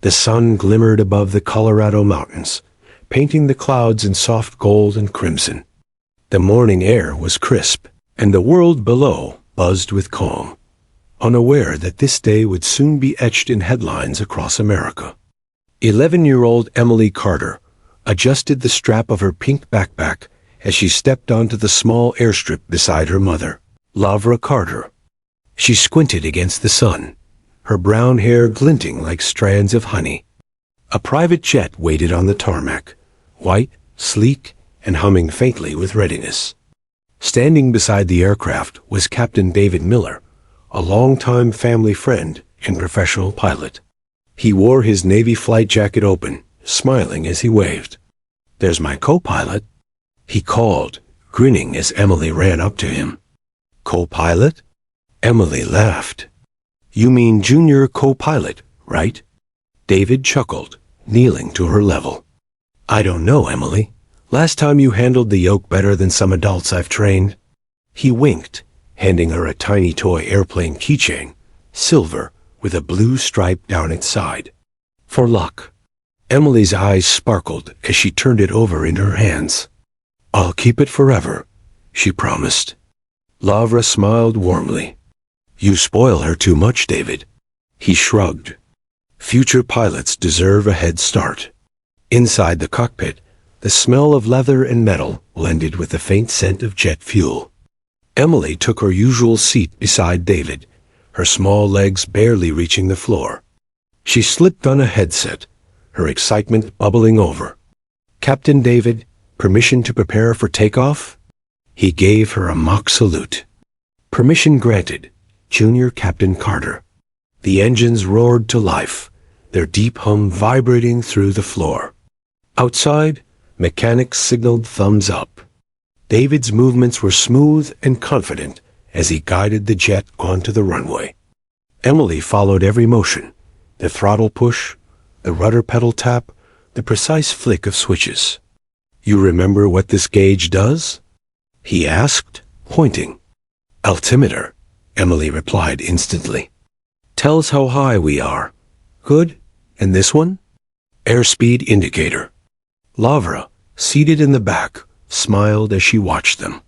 The sun glimmered above the Colorado mountains, painting the clouds in soft gold and crimson. The morning air was crisp, and the world below buzzed with calm, unaware that this day would soon be etched in headlines across America. 11-year-old Emily Carter adjusted the strap of her pink backpack as she stepped onto the small airstrip beside her mother, Lavra Carter. She squinted against the sun, her brown hair glinting like strands of honey. A private jet waited on the tarmac, white, sleek, and humming faintly with readiness. Standing beside the aircraft was Captain David Miller, a longtime family friend and professional pilot. He wore his Navy flight jacket open, smiling as he waved. "There's my co-pilot," he called, grinning as Emily ran up to him. "Co-pilot?" Emily laughed. "You mean junior co-pilot, right?" David chuckled, kneeling to her level. "I don't know, Emily. Last time you handled the yoke better than some adults I've trained." He winked, handing her a tiny toy airplane keychain, silver, with a blue stripe down its side. "For luck." Emily's eyes sparkled as she turned it over in her hands. "I'll keep it forever," she promised. Lavra smiled warmly. "You spoil her too much, David." He shrugged. Future pilots deserve a head start. Inside the cockpit, the smell of leather and metal blended with the faint scent of jet fuel. Emily took her usual seat beside David, her small legs barely reaching the floor. She slipped on a headset, her excitement bubbling over. "Captain David, permission to prepare for takeoff?" He gave her a mock salute. "Permission granted, Junior Captain Carter." The engines roared to life, their deep hum vibrating through the floor. Outside, mechanics signaled thumbs up. David's movements were smooth and confident as he guided the jet onto the runway. Emily followed every motion, the throttle push, the rudder pedal tap, the precise flick of switches. "You remember what this gauge does?" he asked, pointing. "Altimeter," Emily replied instantly. "Tells how high we are." "Good. And this one?" "Airspeed indicator." Lavra, seated in the back, smiled as she watched them.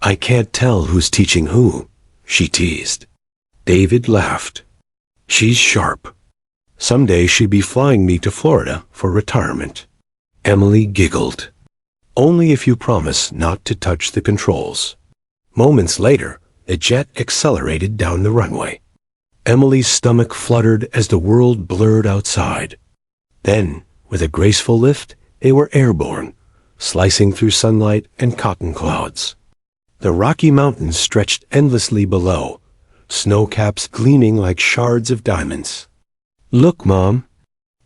"I can't tell who's teaching who," she teased. David laughed. "She's sharp. Someday she'd be flying me to Florida for retirement." Emily giggled. "Only if you promise not to touch the controls." Moments later, the jet accelerated down the runway. Emily's stomach fluttered as the world blurred outside. Then, with a graceful lift, they were airborne, slicing through sunlight and cotton clouds. The Rocky Mountains stretched endlessly below, snow caps gleaming like shards of diamonds. "Look, Mom,"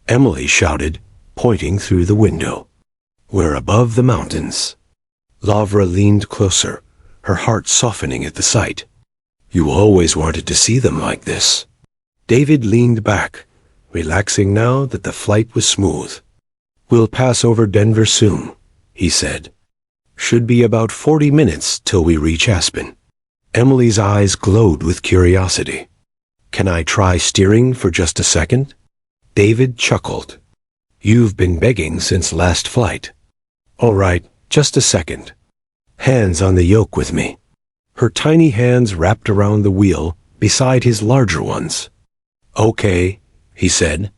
Emily shouted, pointing through the window. "We're above the mountains." Lavra leaned closer, her heart softening at the sight. "You always wanted to see them like this." David leaned back, relaxing now that the flight was smooth. "We'll pass over Denver soon," he said. "Should be about 40 minutes till we reach Aspen." Emily's eyes glowed with curiosity. "Can I try steering for just a second?" David chuckled. "You've been begging since last flight." "All right, just a second. Hands on the yoke with me." Her tiny hands wrapped around the wheel beside his larger ones. "Okay," he said.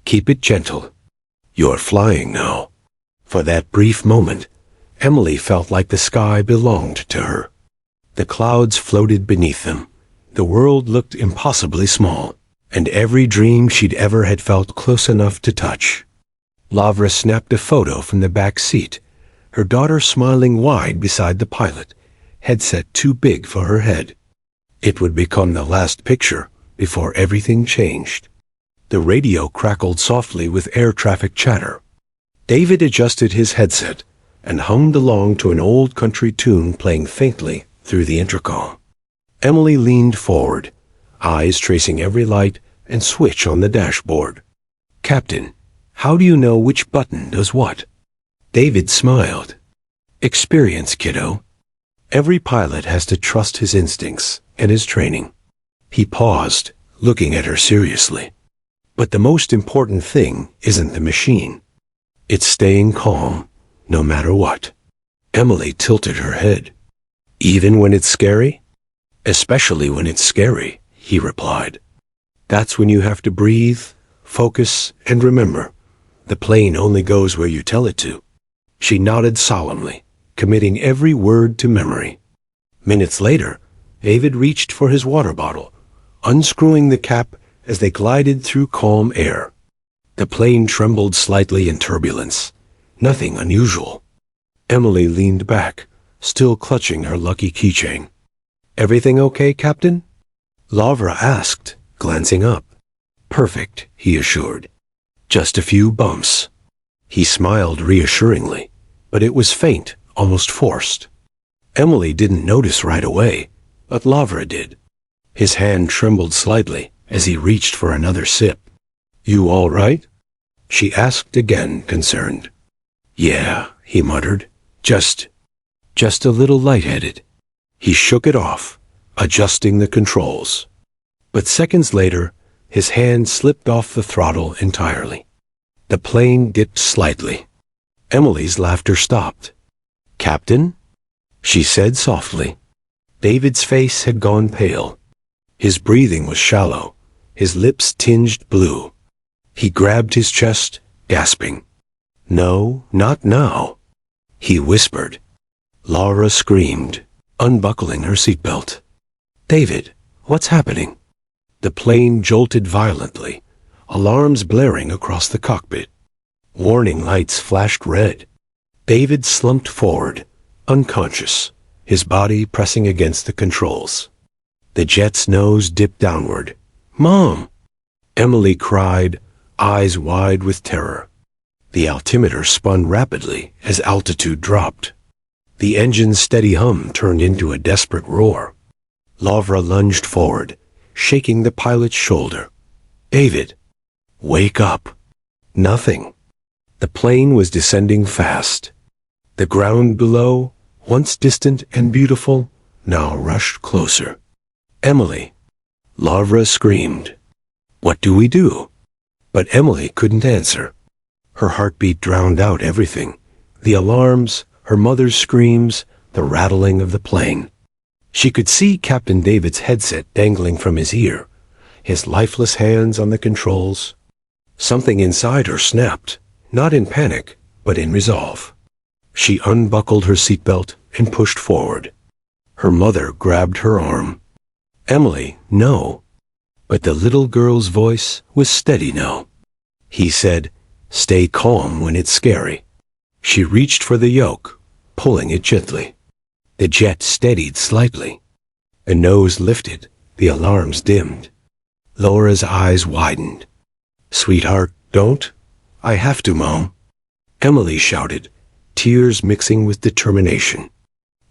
"Keep it gentle. You're flying now." For that brief moment, Emily felt like the sky belonged to her. The clouds floated beneath them. The world looked impossibly small, and every dream she'd ever had felt close enough to touch. Lavra snapped a photo from the back seat, her daughter smiling wide beside the pilot, headset too big for her head. It would become the last picture before everything changed. The radio crackled softly with air traffic chatter. David adjusted his headset and hummed along to an old country tune playing faintly through the intercom. Emily leaned forward, eyes tracing every light and switch on the dashboard. "Captain, how do you know which button does what?" David smiled. "Experience, kiddo. Every pilot has to trust his instincts and his training." He paused, looking at her seriously. But the most important thing isn't the machine. It's staying calm, no matter what. Emily tilted her head. Even when it's scary? Especially when it's scary, he replied. That's when you have to breathe, focus, and remember. The plane only goes where you tell it to. She nodded solemnly, committing every word to memory. Minutes later, David reached for his water bottle, unscrewing the cap as they glided through calm air. The plane trembled slightly in turbulence. Nothing unusual. Emily leaned back, still clutching her lucky keychain. Everything okay, Captain? Lavra asked, glancing up. Perfect, he assured. Just a few bumps. He smiled reassuringly, but it was faint, almost forced. Emily didn't notice right away, but Lavra did. His hand trembled slightly as he reached for another sip. You all right? She asked again, concerned. Yeah, he muttered. Just a little lightheaded. He shook it off, adjusting the controls. But seconds later, his hand slipped off the throttle entirely. The plane dipped slightly. Emily's laughter stopped. Captain? She said softly. David's face had gone pale. His breathing was shallow, his lips tinged blue. He grabbed his chest, gasping. No, not now. He whispered. Laura screamed, unbuckling her seatbelt. David, what's happening? The plane jolted violently, alarms blaring across the cockpit. Warning lights flashed red. David slumped forward, unconscious, his body pressing against the controls. The jet's nose dipped downward. Mom! Emily cried, eyes wide with terror. The altimeter spun rapidly as altitude dropped. The engine's steady hum turned into a desperate roar. Lavra lunged forward, shaking the pilot's shoulder. David, wake up. Nothing. The plane was descending fast. The ground below, once distant and beautiful, now rushed closer. Emily. Lavra screamed. What do we do? But Emily couldn't answer. Her heartbeat drowned out everything. The alarms, her mother's screams, the rattling of the plane. She could see Captain David's headset dangling from his ear, his lifeless hands on the controls. Something inside her snapped, not in panic, but in resolve. She unbuckled her seatbelt and pushed forward. Her mother grabbed her arm. Emily, no. But the little girl's voice was steady now. He said, stay calm when it's scary. She reached for the yoke, pulling it gently. The jet steadied slightly. A nose lifted, the alarms dimmed. Laura's eyes widened. Sweetheart, don't. I have to, Mom. Emily shouted, tears mixing with determination.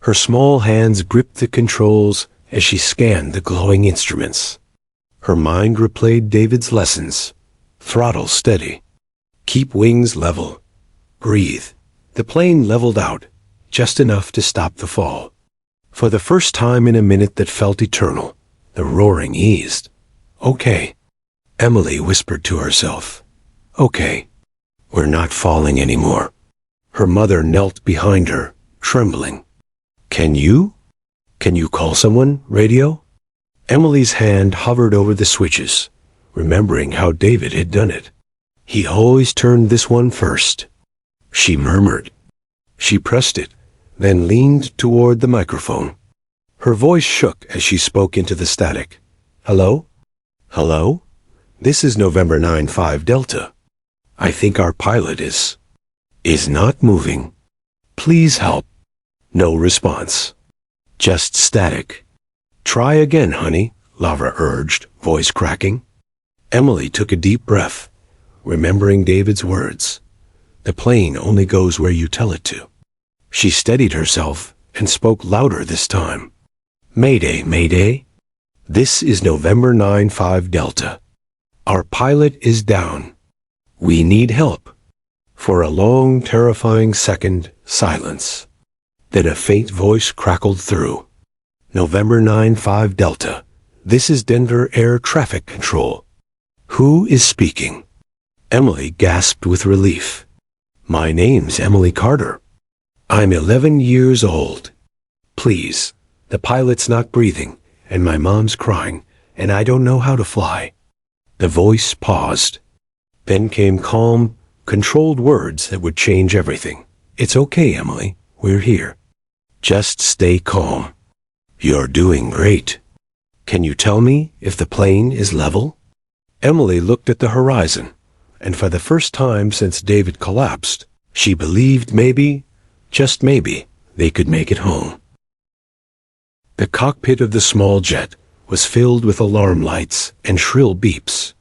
Her small hands gripped the controls as she scanned the glowing instruments. Her mind replayed David's lessons. Throttle steady. Keep wings level. Breathe. The plane leveled out, just enough to stop the fall. For the first time in a minute that felt eternal, the roaring eased. Okay. Emily whispered to herself. Okay. We're not falling anymore. Her mother knelt behind her, trembling. Can you call someone, radio? Emily's hand hovered over the switches, remembering how David had done it. He always turned this one first. She murmured. She pressed it, then leaned toward the microphone. Her voice shook as she spoke into the static. Hello? Hello? This is November 9-5 Delta. I think our pilot is not moving. Please help. No response. Just static. Try again, honey, Lavra urged, voice cracking. Emily took a deep breath, remembering David's words. The plane only goes where you tell it to. She steadied herself and spoke louder this time. Mayday, Mayday. This is November 9-5 Delta. Our pilot is down. We need help. For a long, terrifying second, silence. Then a faint voice crackled through. November 9-5 Delta. This is Denver Air Traffic Control. Who is speaking? Emily gasped with relief. My name's Emily Carter. I'm 11 years old. Please, the pilot's not breathing, and my mom's crying, and I don't know how to fly. The voice paused. Then came calm, controlled words that would change everything. It's okay, Emily. We're here. Just stay calm. You're doing great. Can you tell me if the plane is level? Emily looked at the horizon, and for the first time since David collapsed, she believed maybe, just maybe, they could make it home. The cockpit of the small jet was filled with alarm lights and shrill beeps.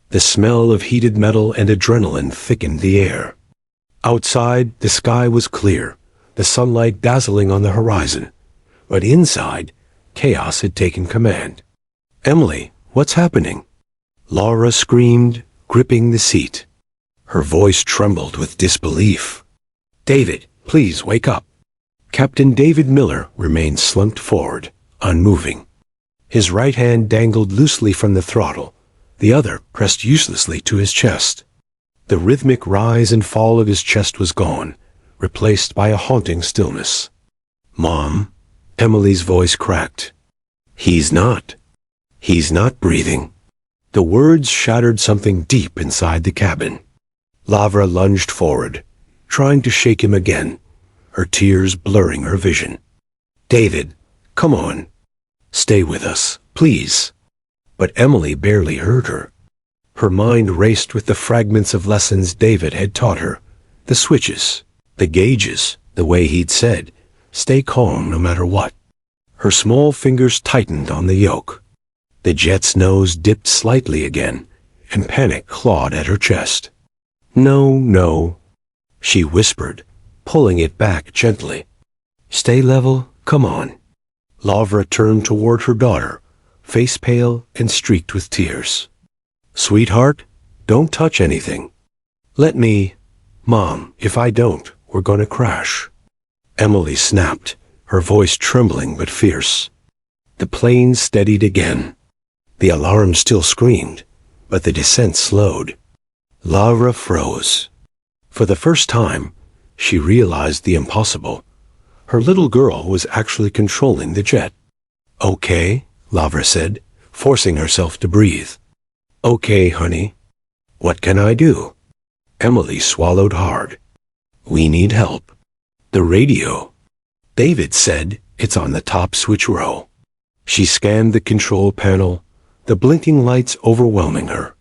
The smell of heated metal and adrenaline thickened the air. Outside, the sky was clear, the sunlight dazzling on the horizon. But inside, chaos had taken command. Emily, what's happening? Laura screamed, gripping the seat. Her voice trembled with disbelief. David, please wake up. Captain David Miller remained slumped forward, unmoving. His right hand dangled loosely from the throttle, the other pressed uselessly to his chest. The rhythmic rise and fall of his chest was gone, replaced by a haunting stillness. Mom, Emily's voice cracked. He's not breathing. The words shattered something deep inside the cabin. Lavra lunged forward, trying to shake him again, her tears blurring her vision. David, come on. Stay with us, please. But Emily barely heard her. Her mind raced with the fragments of lessons David had taught her, the switches, the gauges, the way he'd said, stay calm no matter what. Her small fingers tightened on the yoke. The jet's nose dipped slightly again, and panic clawed at her chest. No, she whispered, pulling it back gently. Stay level, come on. Lavra turned toward her daughter, face pale and streaked with tears. Sweetheart, don't touch anything. Let me. Mom, if I don't, we're going to crash. Emily snapped, her voice trembling but fierce. The plane steadied again. The alarm still screamed, but the descent slowed. Lavra froze. For the first time, she realized the impossible. Her little girl was actually controlling the jet. Okay, Lavra said, forcing herself to breathe. Okay, honey. What can I do? Emily swallowed hard. We need help. The radio. David said it's on the top switch row. She scanned the control panel, the blinking lights overwhelming her.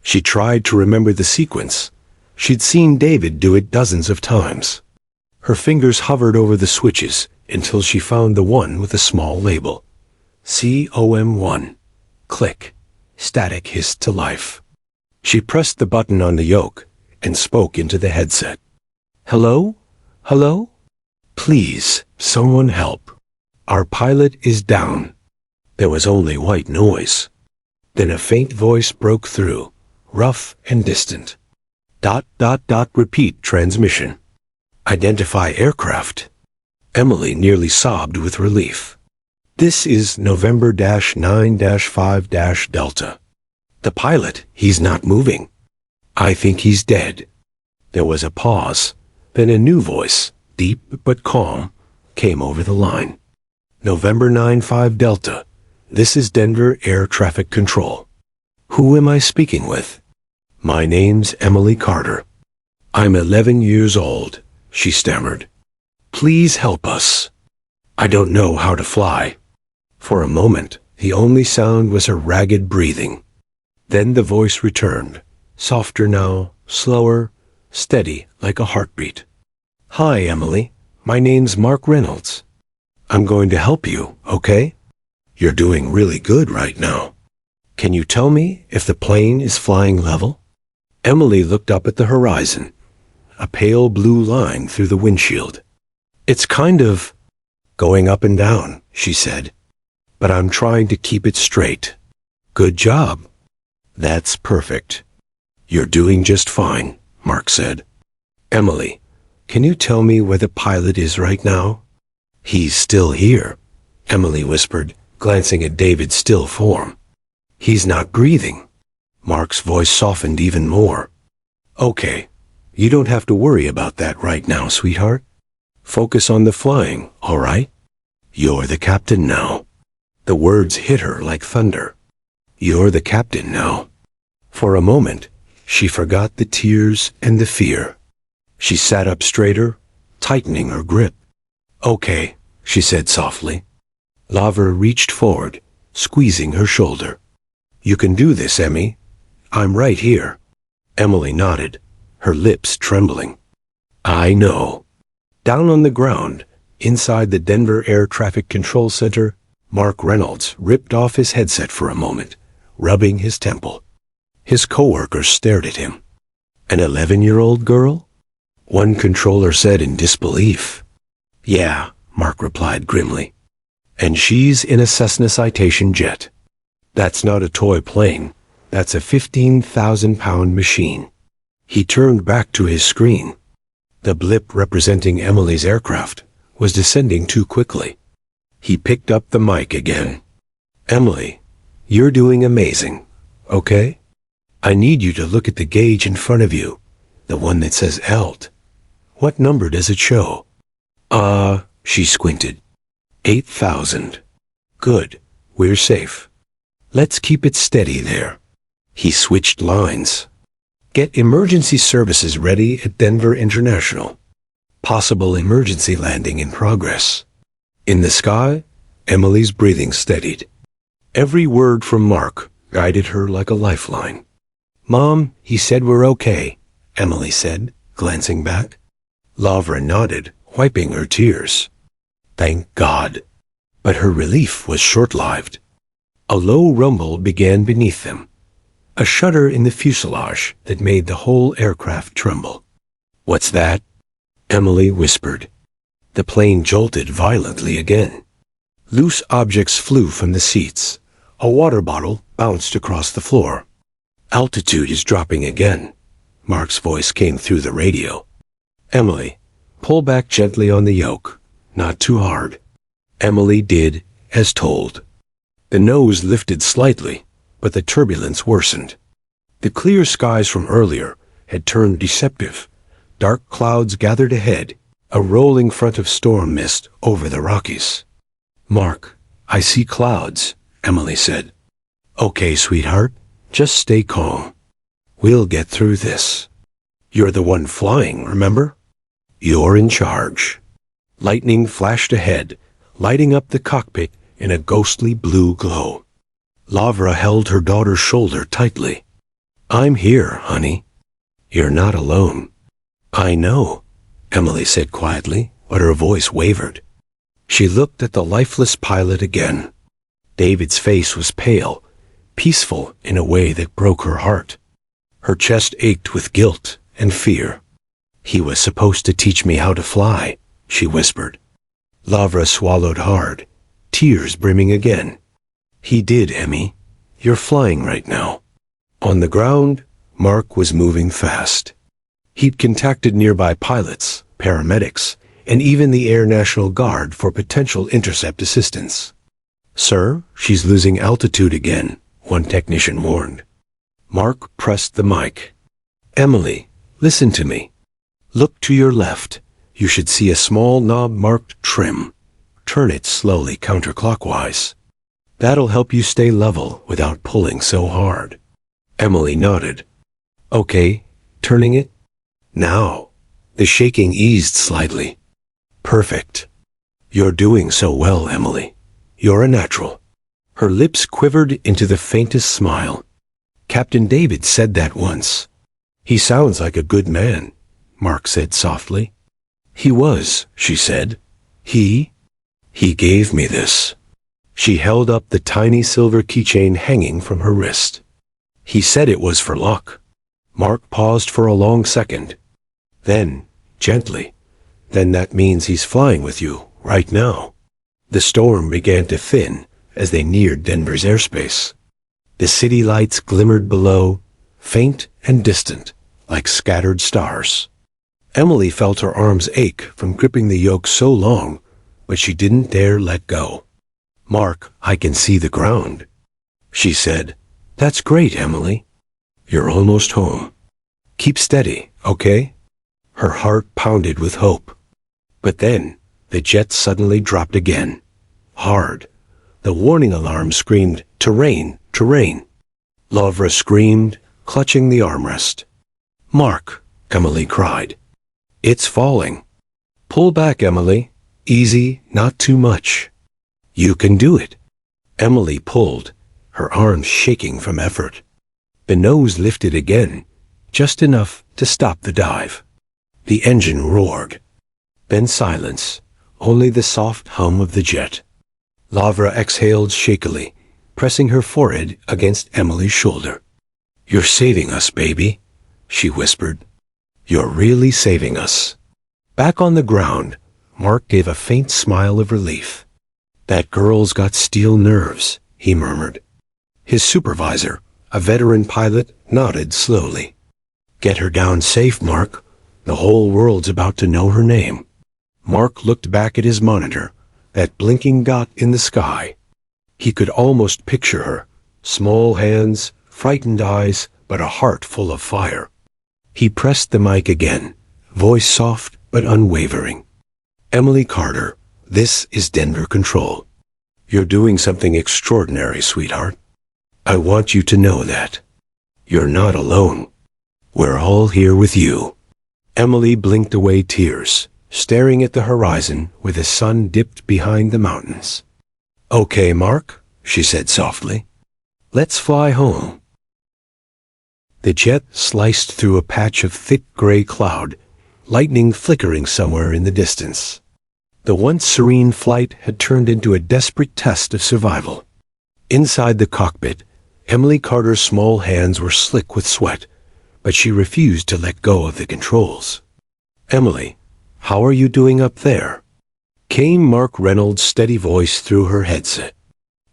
She tried to remember the sequence. She'd seen David do it dozens of times. Her fingers hovered over the switches until she found the one with a small label. COM1. Click. Static hissed to life. She pressed the button on the yoke and spoke into the headset. Hello? Hello? Please, someone help. Our pilot is down. There was only white noise. Then a faint voice broke through, rough and distant. ... Repeat transmission. Identify aircraft. Emily nearly sobbed with relief. This is November 9-5 Delta. The pilot, he's not moving. I think he's dead. There was a pause, then a new voice, deep but calm, came over the line. November 9-5 Delta. This is Denver Air Traffic Control. Who am I speaking with? My name's Emily Carter. I'm 11 years old, she stammered. Please help us. I don't know how to fly. For a moment, the only sound was her ragged breathing. Then the voice returned, softer now, slower, steady like a heartbeat. Hi, Emily. My name's Mark Reynolds. I'm going to help you, okay? You're doing really good right now. Can you tell me if the plane is flying level? Emily looked up at the horizon, a pale blue line through the windshield. It's kind of going up and down, she said, but I'm trying to keep it straight. Good job. That's perfect. You're doing just fine, Mark said. Emily, can you tell me where the pilot is right now? He's still here, Emily whispered, glancing at David's still form. He's not breathing. Mark's voice softened even more. Okay, you don't have to worry about that right now, sweetheart. Focus on the flying, all right? You're the captain now. The words hit her like thunder. You're the captain now. For a moment, she forgot the tears and the fear. She sat up straighter, tightening her grip. Okay, she said softly. Lavra reached forward, squeezing her shoulder. You can do this, Emmy. I'm right here. Emily nodded, her lips trembling. I know. Down on the ground, inside the Denver Air Traffic Control Center, Mark Reynolds ripped off his headset for a moment, rubbing his temple. His coworkers stared at him. An 11-year-old girl? One controller said in disbelief. Yeah, Mark replied grimly. And she's in a Cessna Citation jet. That's not a toy plane. That's a 15,000-pound machine. He turned back to his screen. The blip representing Emily's aircraft was descending too quickly. He picked up the mic again. Emily, you're doing amazing, okay? I need you to look at the gauge in front of you, the one that says ELT. What number does it show? She squinted. 8,000. Good, we're safe. Let's keep it steady there. He switched lines. Get emergency services ready at Denver International. Possible emergency landing in progress. In the sky, Emily's breathing steadied. Every word from Mark guided her like a lifeline. Mom, he said we're okay, Emily said, glancing back. Lavra nodded, wiping her tears. Thank God. But her relief was short-lived. A low rumble began beneath them. A shudder in the fuselage that made the whole aircraft tremble. What's that? Emily whispered. The plane jolted violently again. Loose objects flew from the seats. A water bottle bounced across the floor. Altitude is dropping again. Mark's voice came through the radio. Emily, pull back gently on the yoke. Not too hard. Emily did as told. The nose lifted slightly, but the turbulence worsened. The clear skies from earlier had turned deceptive. Dark clouds gathered ahead, a rolling front of storm mist over the Rockies. Mark, I see clouds, Emily said. Okay, sweetheart, just stay calm. We'll get through this. You're the one flying, remember? You're in charge. Lightning flashed ahead, lighting up the cockpit in a ghostly blue glow. Lavra held her daughter's shoulder tightly. I'm here, honey. You're not alone. I know, Emily said quietly, but her voice wavered. She looked at the lifeless pilot again. David's face was pale, peaceful in a way that broke her heart. Her chest ached with guilt and fear. He was supposed to teach me how to fly, she whispered. Lavra swallowed hard, tears brimming again. He did, Emmy. You're flying right now. On the ground, Mark was moving fast. He'd contacted nearby pilots, paramedics, and even the Air National Guard for potential intercept assistance. Sir, she's losing altitude again, one technician warned. Mark pressed the mic. Emily, listen to me. Look to your left. You should see a small knob marked trim. Turn it slowly counterclockwise. That'll help you stay level without pulling so hard. Emily nodded. Okay, turning it? Now. The shaking eased slightly. Perfect. You're doing so well, Emily. You're a natural. Her lips quivered into the faintest smile. Captain David said that once. He sounds like a good man, Mark said softly. He was, she said. He gave me this. She held up the tiny silver keychain hanging from her wrist. He said it was for luck. Mark paused for a long second. Then, gently, then that means he's flying with you, right now. The storm began to thin as they neared Denver's airspace. The city lights glimmered below, faint and distant, like scattered stars. Emily felt her arms ache from gripping the yoke so long, but she didn't dare let go. Mark, I can see the ground. She said, That's great, Emily. You're almost home. Keep steady, okay? Her heart pounded with hope. But then, the jet suddenly dropped again. Hard. The warning alarm screamed, "Terrain, terrain." Lavra screamed, clutching the armrest. "Mark," Emily cried. "It's falling." "Pull back, Emily. Easy, not too much." "You can do it." Emily pulled, her arms shaking from effort. The nose lifted again, just enough to stop the dive. The engine roared. Then silence, only the soft hum of the jet. Lavra exhaled shakily, pressing her forehead against Emily's shoulder. "You're saving us, baby," she whispered. "You're really saving us." Back on the ground, Mark gave a faint smile of relief. "That girl's got steel nerves," he murmured. His supervisor, a veteran pilot, nodded slowly. "Get her down safe, Mark. The whole world's about to know her name." Mark looked back at his monitor, that blinking dot in the sky. He could almost picture her, small hands, frightened eyes, but a heart full of fire. He pressed the mic again, voice soft but unwavering. "Emily Carter, this is Denver Control. You're doing something extraordinary, sweetheart. I want you to know that. You're not alone. We're all here with you." Emily blinked away tears, staring at the horizon where the sun dipped behind the mountains. "Okay, Mark," she said softly. "Let's fly home." The jet sliced through a patch of thick gray cloud, lightning flickering somewhere in the distance. The once serene flight had turned into a desperate test of survival. Inside the cockpit, Emily Carter's small hands were slick with sweat, but she refused to let go of the controls. "Emily, how are you doing up there?" Came Mark Reynolds' steady voice through her headset.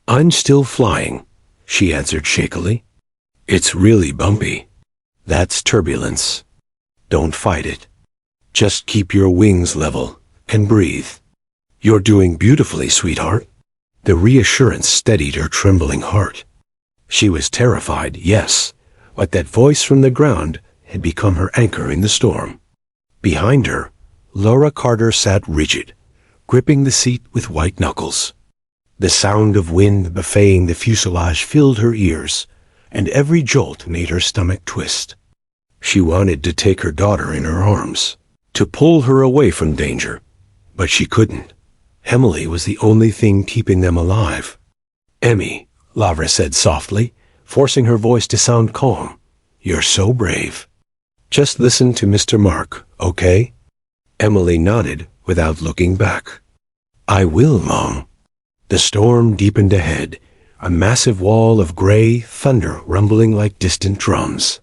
"I'm still flying," she answered shakily. "It's really bumpy. That's turbulence. Don't fight it. Just keep your wings level and breathe." "You're doing beautifully, sweetheart." The reassurance steadied her trembling heart. She was terrified, yes, but that voice from the ground had become her anchor in the storm. Behind her, Laura Carter sat rigid, gripping the seat with white knuckles. The sound of wind buffeting the fuselage filled her ears, and every jolt made her stomach twist. She wanted to take her daughter in her arms, to pull her away from danger, but she couldn't. Emily was the only thing keeping them alive. "Emmy," Lavra said softly, forcing her voice to sound calm, "you're so brave. Just listen to Mr. Mark, okay?" Emily nodded without looking back. "I will, Mom." The storm deepened ahead, a massive wall of gray thunder rumbling like distant drums.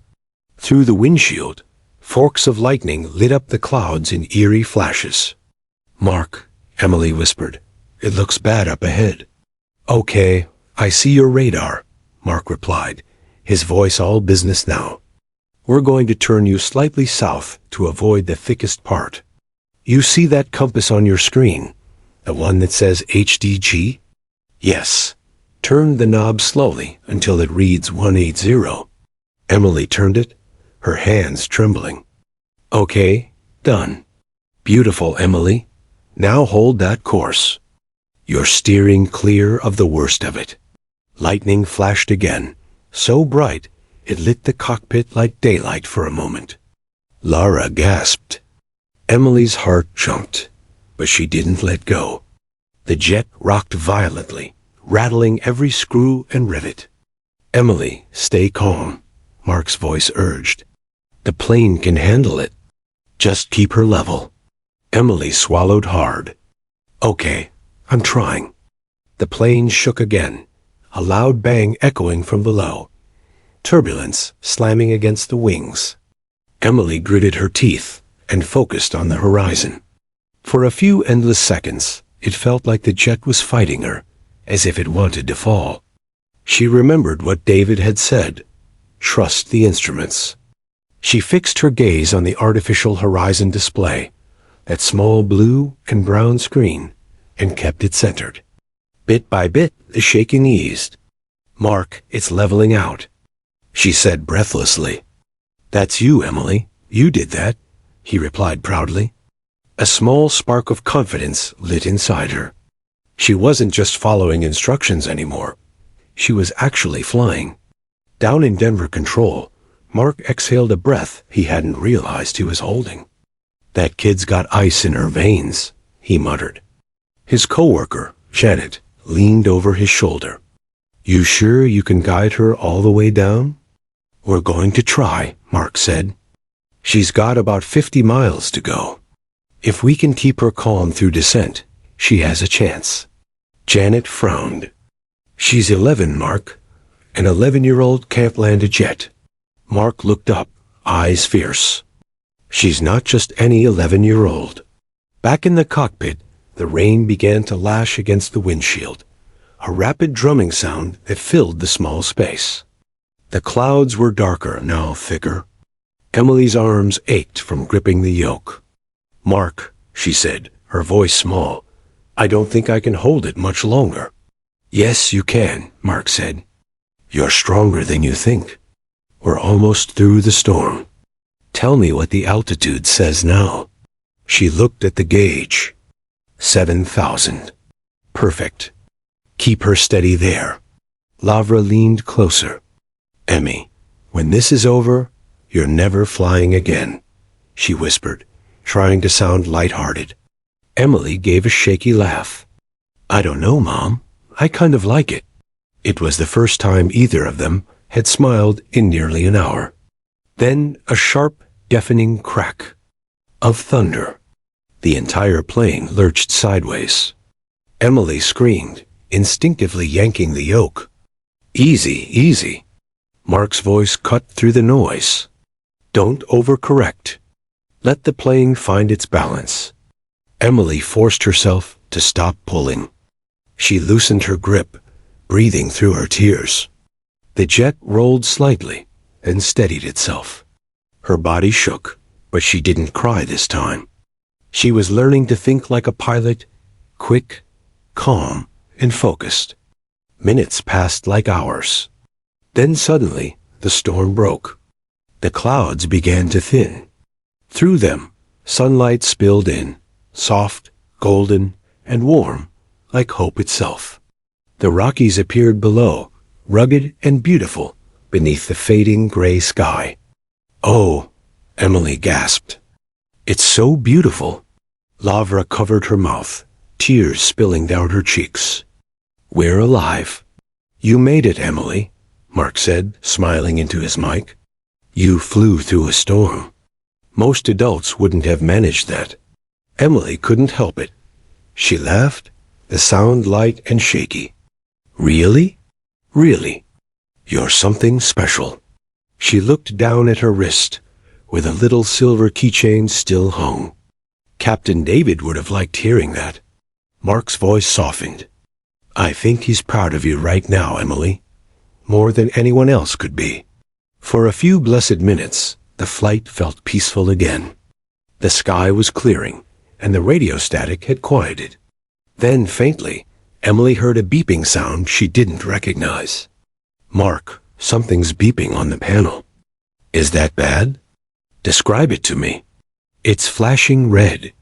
Through the windshield, forks of lightning lit up the clouds in eerie flashes. "Mark," Emily whispered, "it looks bad up ahead." "Okay, I see your radar," Mark replied, his voice all business now. "We're going to turn you slightly south to avoid the thickest part. You see that compass on your screen, the one that says HDG? Yes. Turn the knob slowly until it reads 180. Emily turned it, her hands trembling. "Okay, done." "Beautiful, Emily. Now hold that course. You're steering clear of the worst of it." Lightning flashed again, so bright it lit the cockpit like daylight for a moment. Lara gasped. Emily's heart jumped, but she didn't let go. The jet rocked violently, rattling every screw and rivet. "Emily, stay calm," Mark's voice urged. "The plane can handle it. Just keep her level." Emily swallowed hard. "Okay, I'm trying." The plane shook again, a loud bang echoing from below. Turbulence slamming against the wings. Emily gritted her teeth and focused on the horizon. For a few endless seconds, it felt like the jet was fighting her, as if it wanted to fall. She remembered what David had said, "Trust the instruments." She fixed her gaze on the artificial horizon display, that small blue and brown screen, and kept it centered. Bit by bit, the shaking eased. "Mark, it's leveling out." she said breathlessly. That's you, Emily. You did that, he replied proudly. A small spark of confidence lit inside her. She wasn't just following instructions anymore. She was actually flying. Down in Denver Control, Mark exhaled a breath he hadn't realized he was holding. That kid's got ice in her veins, he muttered. His coworker, Janet, leaned over his shoulder. You sure you can guide her all the way down? We're going to try, Mark said. She's got about 50 miles to go. If we can keep her calm through descent, she has a chance. Janet frowned. She's 11, Mark. An 11-year-old can't land a jet. Mark looked up, eyes fierce. She's not just any 11-year-old. Back in the cockpit, the rain began to lash against the windshield, a rapid drumming sound that filled the small space. The clouds were darker, now thicker. Emily's arms ached from gripping the yoke. Mark, she said, her voice small, I don't think I can hold it much longer. Yes, you can, Mark said. You're stronger than you think. We're almost through the storm. Tell me what the altitude says now. She looked at the gauge. 7,000. Perfect. Keep her steady there. Lavra leaned closer. Emmy, when this is over, you're never flying again, she whispered, trying to sound light-hearted. Emily gave a shaky laugh. I don't know, Mom. I kind of like it. It was the first time either of them had smiled in nearly an hour. Then a sharp, deafening crack of thunder. The entire plane lurched sideways. Emily screamed, instinctively yanking the yoke. Easy, easy. Mark's voice cut through the noise. Don't overcorrect. Let the plane find its balance. Emily forced herself to stop pulling. She loosened her grip, breathing through her tears. The jet rolled slightly and steadied itself. Her body shook, but she didn't cry this time. She was learning to think like a pilot, quick, calm, and focused. Minutes passed like hours. Then suddenly, the storm broke. The clouds began to thin. Through them, sunlight spilled in, soft, golden, and warm, like hope itself. The Rockies appeared below, rugged and beautiful, beneath the fading gray sky. Oh, Emily gasped. It's so beautiful. Lavra covered her mouth, tears spilling down her cheeks. We're alive. You made it, Emily, Mark said, smiling into his mic. You flew through a storm. Most adults wouldn't have managed that. Emily couldn't help it. She laughed, the sound light and shaky. Really? Really? You're something special. She looked down at her wrist, where the little silver keychain still hung. Captain David would have liked hearing that. Mark's voice softened. I think he's proud of you right now, Emily. More than anyone else could be. For a few blessed minutes, the flight felt peaceful again. The sky was clearing, and the radio static had quieted. Then, faintly, Emily heard a beeping sound she didn't recognize. Mark, something's beeping on the panel. Is that bad? Describe it to me. It's flashing red.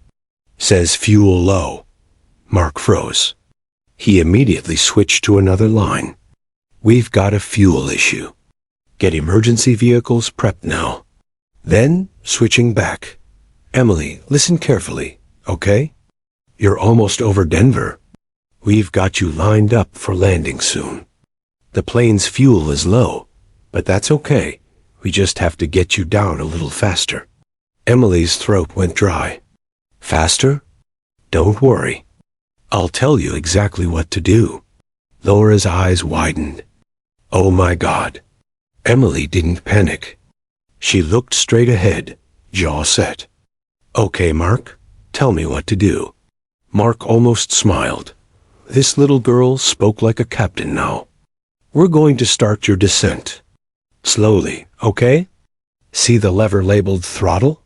Says fuel low. Mark froze. He immediately switched to another line. We've got a fuel issue. Get emergency vehicles prepped now. Then, switching back. Emily, listen carefully, okay? You're almost over Denver. We've got you lined up for landing soon. The plane's fuel is low, but that's okay. We just have to get you down a little faster. Emily's throat went dry. Faster? Don't worry. I'll tell you exactly what to do. Laura's eyes widened. Oh my God. Emily didn't panic. She looked straight ahead, jaw set. Okay, Mark, tell me what to do. Mark almost smiled. This little girl spoke like a captain now. We're going to start your descent. Slowly, okay? See the lever labeled throttle?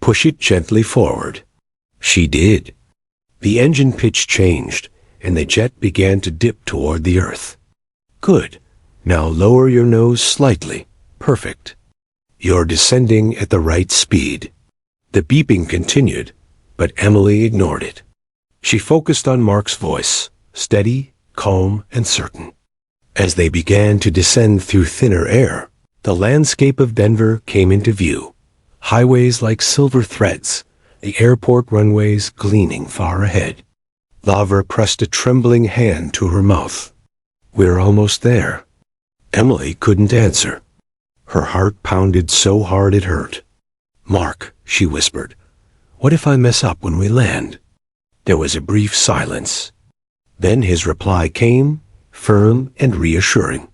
Push it gently forward. She did. The engine pitch changed, and the jet began to dip toward the earth. Good. Now lower your nose slightly, Perfect. You're descending at the right speed. The beeping continued, but Emily ignored it. She focused on Mark's voice, steady, calm, and certain. As they began to descend through thinner air, the landscape of Denver came into view. Highways like silver threads, the airport runways gleaming far ahead. Lavra pressed a trembling hand to her mouth. "We're almost there." Emily couldn't answer. Her heart pounded so hard it hurt. "Mark," she whispered, "what if I mess up when we land?" There was a brief silence. Then his reply came, firm and reassuring.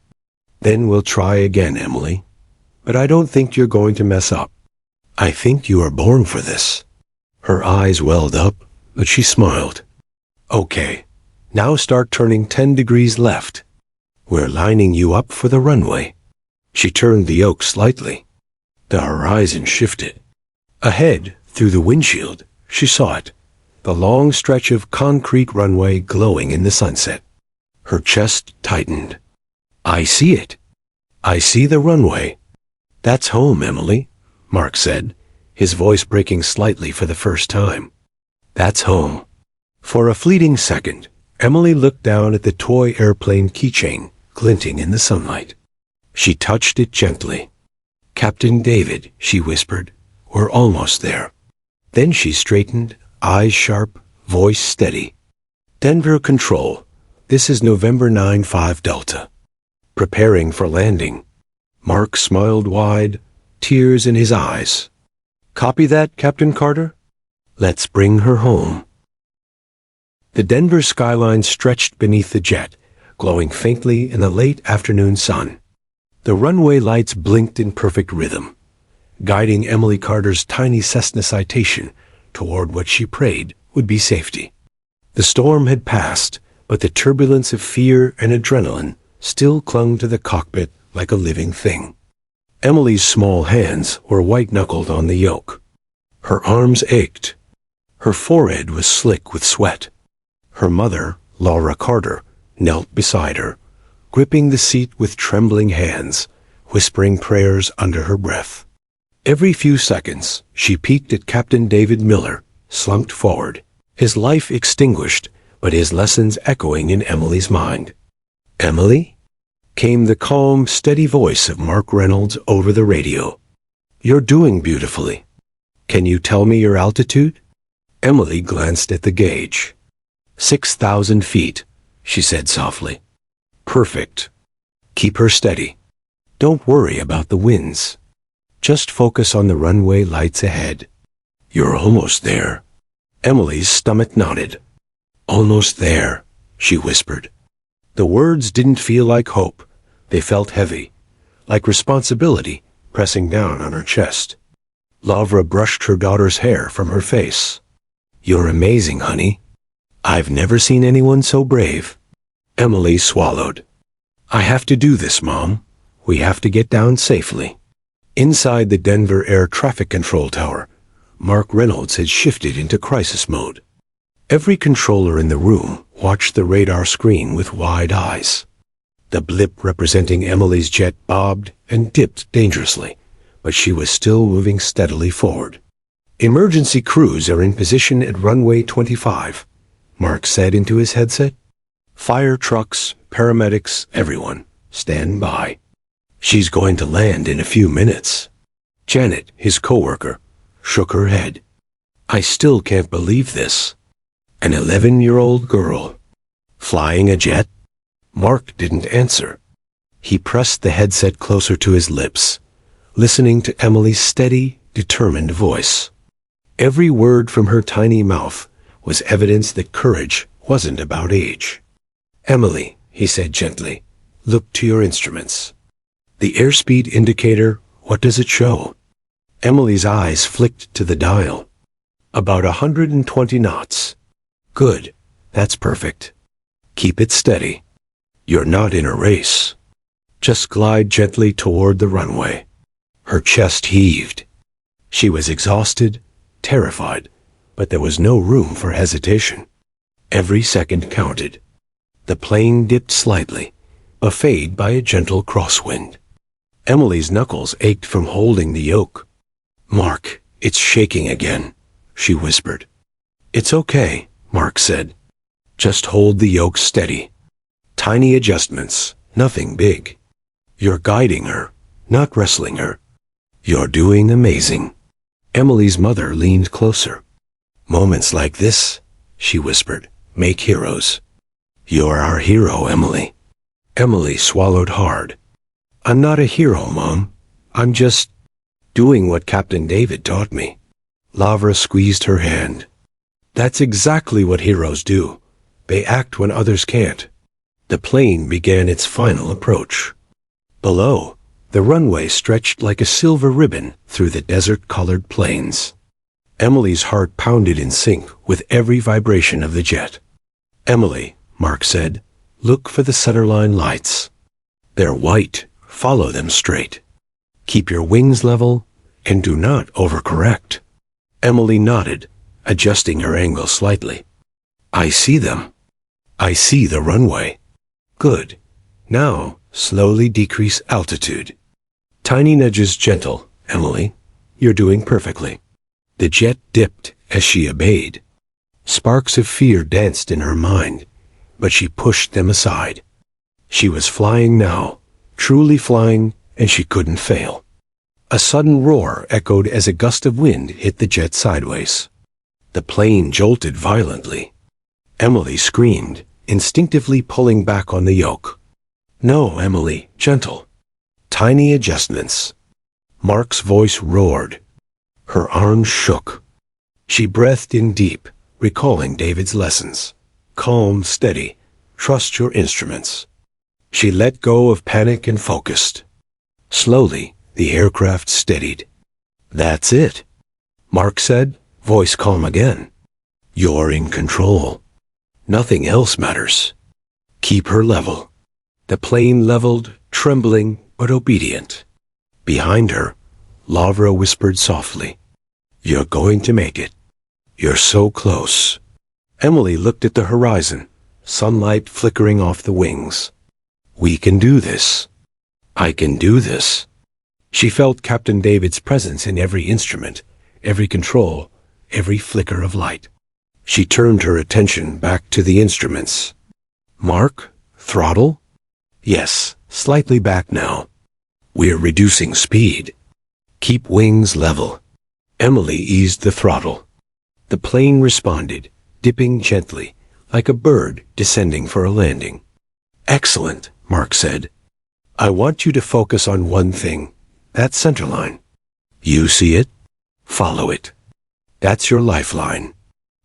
"Then we'll try again, Emily. But I don't think you're going to mess up. I think you are born for this." Her eyes welled up, but she smiled. "Okay, now start turning 10 degrees left. We're lining you up for the runway." She turned the yoke slightly. The horizon shifted. Ahead, through the windshield, she saw it, the long stretch of concrete runway glowing in the sunset. Her chest tightened. "I see it. I see the runway." "That's home, Emily," Mark said, his voice breaking slightly for the first time. "That's home." For a fleeting second, Emily looked down at the toy airplane keychain glinting in the sunlight. She touched it gently. "Captain David," she whispered, "we're almost there." Then she straightened, eyes sharp, voice steady. "Denver Control, this is November 9-5 Delta. Preparing for landing." Mark smiled wide, tears in his eyes. "Copy that, Captain Carter? Let's bring her home." The Denver skyline stretched beneath the jet, glowing faintly in the late afternoon sun. The runway lights blinked in perfect rhythm, guiding Emily Carter's tiny Cessna Citation toward what she prayed would be safety. The storm had passed, but the turbulence of fear and adrenaline still clung to the cockpit like a living thing. Emily's small hands were white-knuckled on the yoke. Her arms ached. Her forehead was slick with sweat. Her mother, Laura Carter, knelt beside her, gripping the seat with trembling hands, whispering prayers under her breath. Every few seconds, she peeked at Captain David Miller, slumped forward, his life extinguished, but his lessons echoing in Emily's mind. "Emily?" came the calm, steady voice of Mark Reynolds over the radio. "You're doing beautifully. Can you tell me your altitude?" Emily glanced at the gauge. 6,000 feet, she said softly. "Perfect. Keep her steady. Don't worry about the winds. Just focus on the runway lights ahead. You're almost there." Emily's stomach nodded. "Almost there," she whispered. The words didn't feel like hope. They felt heavy, like responsibility pressing down on her chest. Lavra brushed her daughter's hair from her face. "You're amazing, honey. I've never seen anyone so brave." Emily swallowed. "I have to do this, Mom. We have to get down safely." Inside the Denver Air Traffic Control Tower, Mark Reynolds had shifted into crisis mode. Every controller in the room watched the radar screen with wide eyes. The blip representing Emily's jet bobbed and dipped dangerously, but she was still moving steadily forward. "Emergency crews are in position at runway 25, Mark said into his headset. "Fire trucks, paramedics, everyone, stand by. She's going to land in a few minutes." Janet, his coworker, shook her head. "I still can't believe this. An 11-year-old girl. Flying a jet?" Mark didn't answer. He pressed the headset closer to his lips, listening to Emily's steady, determined voice. Every word from her tiny mouth was evidence that courage wasn't about age. "Emily," he said gently, "look to your instruments." "The airspeed indicator, what does it show?" Emily's eyes flicked to the dial. "About 120 knots. Good. That's perfect. Keep it steady. You're not in a race. Just glide gently toward the runway." Her chest heaved. She was exhausted, terrified, but there was no room for hesitation. Every second counted. The plane dipped slightly, buffeted by a gentle crosswind. Emily's knuckles ached from holding the yoke. "Mark, it's shaking again," she whispered. "It's okay," Mark said. "Just hold the yoke steady. Tiny adjustments, nothing big. You're guiding her, not wrestling her. You're doing amazing." Emily's mother leaned closer. "Moments like this," she whispered, "make heroes. You're our hero, Emily." Emily swallowed hard. "I'm not a hero, Mom. I'm just doing what Captain David taught me." Lavra squeezed her hand. "That's exactly what heroes do. They act when others can't." The plane began its final approach. Below, the runway stretched like a silver ribbon through the desert-colored plains. Emily's heart pounded in sync with every vibration of the jet. "Emily," Mark said, "look for the centerline lights. They're white. Follow them straight. Keep your wings level and do not overcorrect." Emily nodded, adjusting her angle slightly. "I see them. I see the runway." "Good. Now, slowly decrease altitude. Tiny nudges gentle, Emily. You're doing perfectly." The jet dipped as she obeyed. Sparks of fear danced in her mind, but she pushed them aside. She was flying now, truly flying, and she couldn't fail. A sudden roar echoed as a gust of wind hit the jet sideways. The plane jolted violently. Emily screamed, instinctively pulling back on the yoke. "No, Emily, gentle. Tiny adjustments." Mark's voice roared. Her arms shook. She breathed in deep, recalling David's lessons. Calm, steady, trust your instruments. She let go of panic and focused. Slowly, the aircraft steadied. "That's it," Mark said, voice calm again. "You're in control. Nothing else matters. Keep her level." The plane leveled, trembling but obedient. Behind her, Lavra whispered softly, "You're going to make it. You're so close." Emily looked at the horizon, sunlight flickering off the wings. "We can do this. I can do this." She felt Captain David's presence in every instrument, every control, every flicker of light. She turned her attention back to the instruments. "Mark, throttle?" "Yes, slightly back now. We're reducing speed. Keep wings level." Emily eased the throttle. The plane responded, dipping gently, like a bird descending for a landing. "Excellent," Mark said. "I want you to focus on one thing, that centerline. You see it? Follow it. That's your lifeline."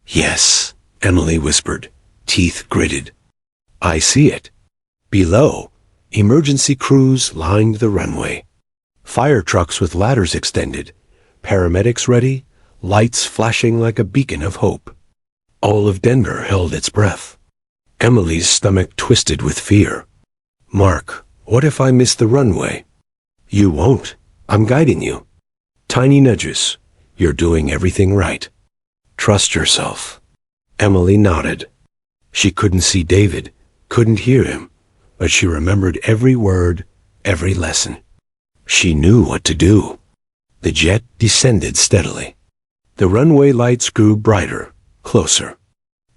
"Yes," Emily whispered, teeth gritted. "I see it." Below, emergency crews lined the runway. Fire trucks with ladders extended, paramedics ready, lights flashing like a beacon of hope. All of Denver held its breath. Emily's stomach twisted with fear. "Mark, what if I miss the runway?" "You won't. I'm guiding you. Tiny nudges. You're doing everything right. Trust yourself." Emily nodded. She couldn't see David, couldn't hear him, but she remembered every word, every lesson. She knew what to do. The jet descended steadily. The runway lights grew brighter, closer.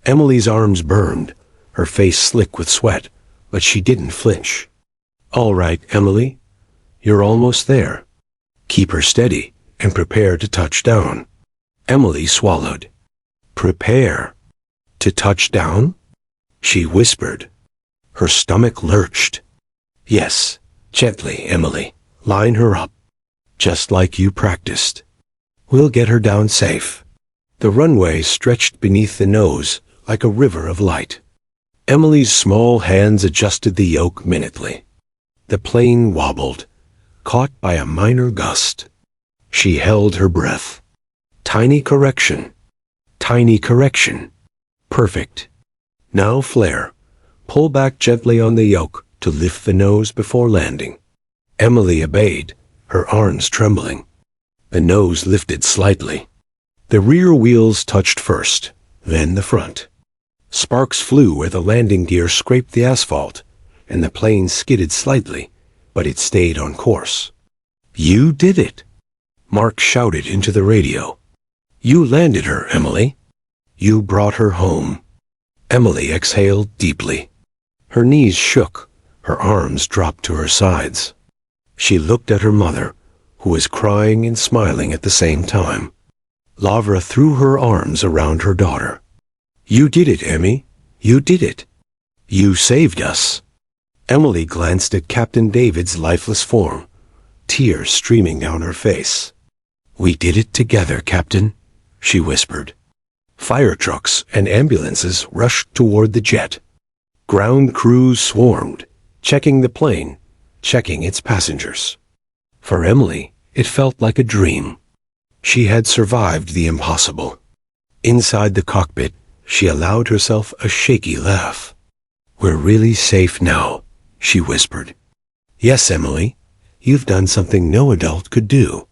Emily's arms burned, her face slick with sweat, but she didn't flinch. "All right, Emily. You're almost there. Keep her steady and prepare to touch down." Emily swallowed. "Prepare to touch down?" she whispered. Her stomach lurched. "Yes, gently, Emily. Line her up, just like you practiced. We'll get her down safe." The runway stretched beneath the nose like a river of light. Emily's small hands adjusted the yoke minutely. The plane wobbled, caught by a minor gust. She held her breath. Tiny correction. Tiny correction. Perfect. Now flare. Pull back gently on the yoke to lift the nose before landing. Emily obeyed, her arms trembling. The nose lifted slightly. The rear wheels touched first, then the front. Sparks flew where the landing gear scraped the asphalt, and the plane skidded slightly, but it stayed on course. You did it! Mark shouted into the radio. You landed her, Emily. You brought her home. Emily exhaled deeply. Her knees shook, her arms dropped to her sides. She looked at her mother, who was crying and smiling at the same time. Lavra threw her arms around her daughter. You did it, Emmy. You did it. You saved us. Emily glanced at Captain David's lifeless form, tears streaming down her face. We did it together, Captain, she whispered. Fire trucks and ambulances rushed toward the jet. Ground crews swarmed, checking the plane, checking its passengers. For Emily, it felt like a dream. She had survived the impossible. Inside the cockpit, she allowed herself a shaky laugh. We're really safe now, she whispered. Yes, Emily, you've done something no adult could do.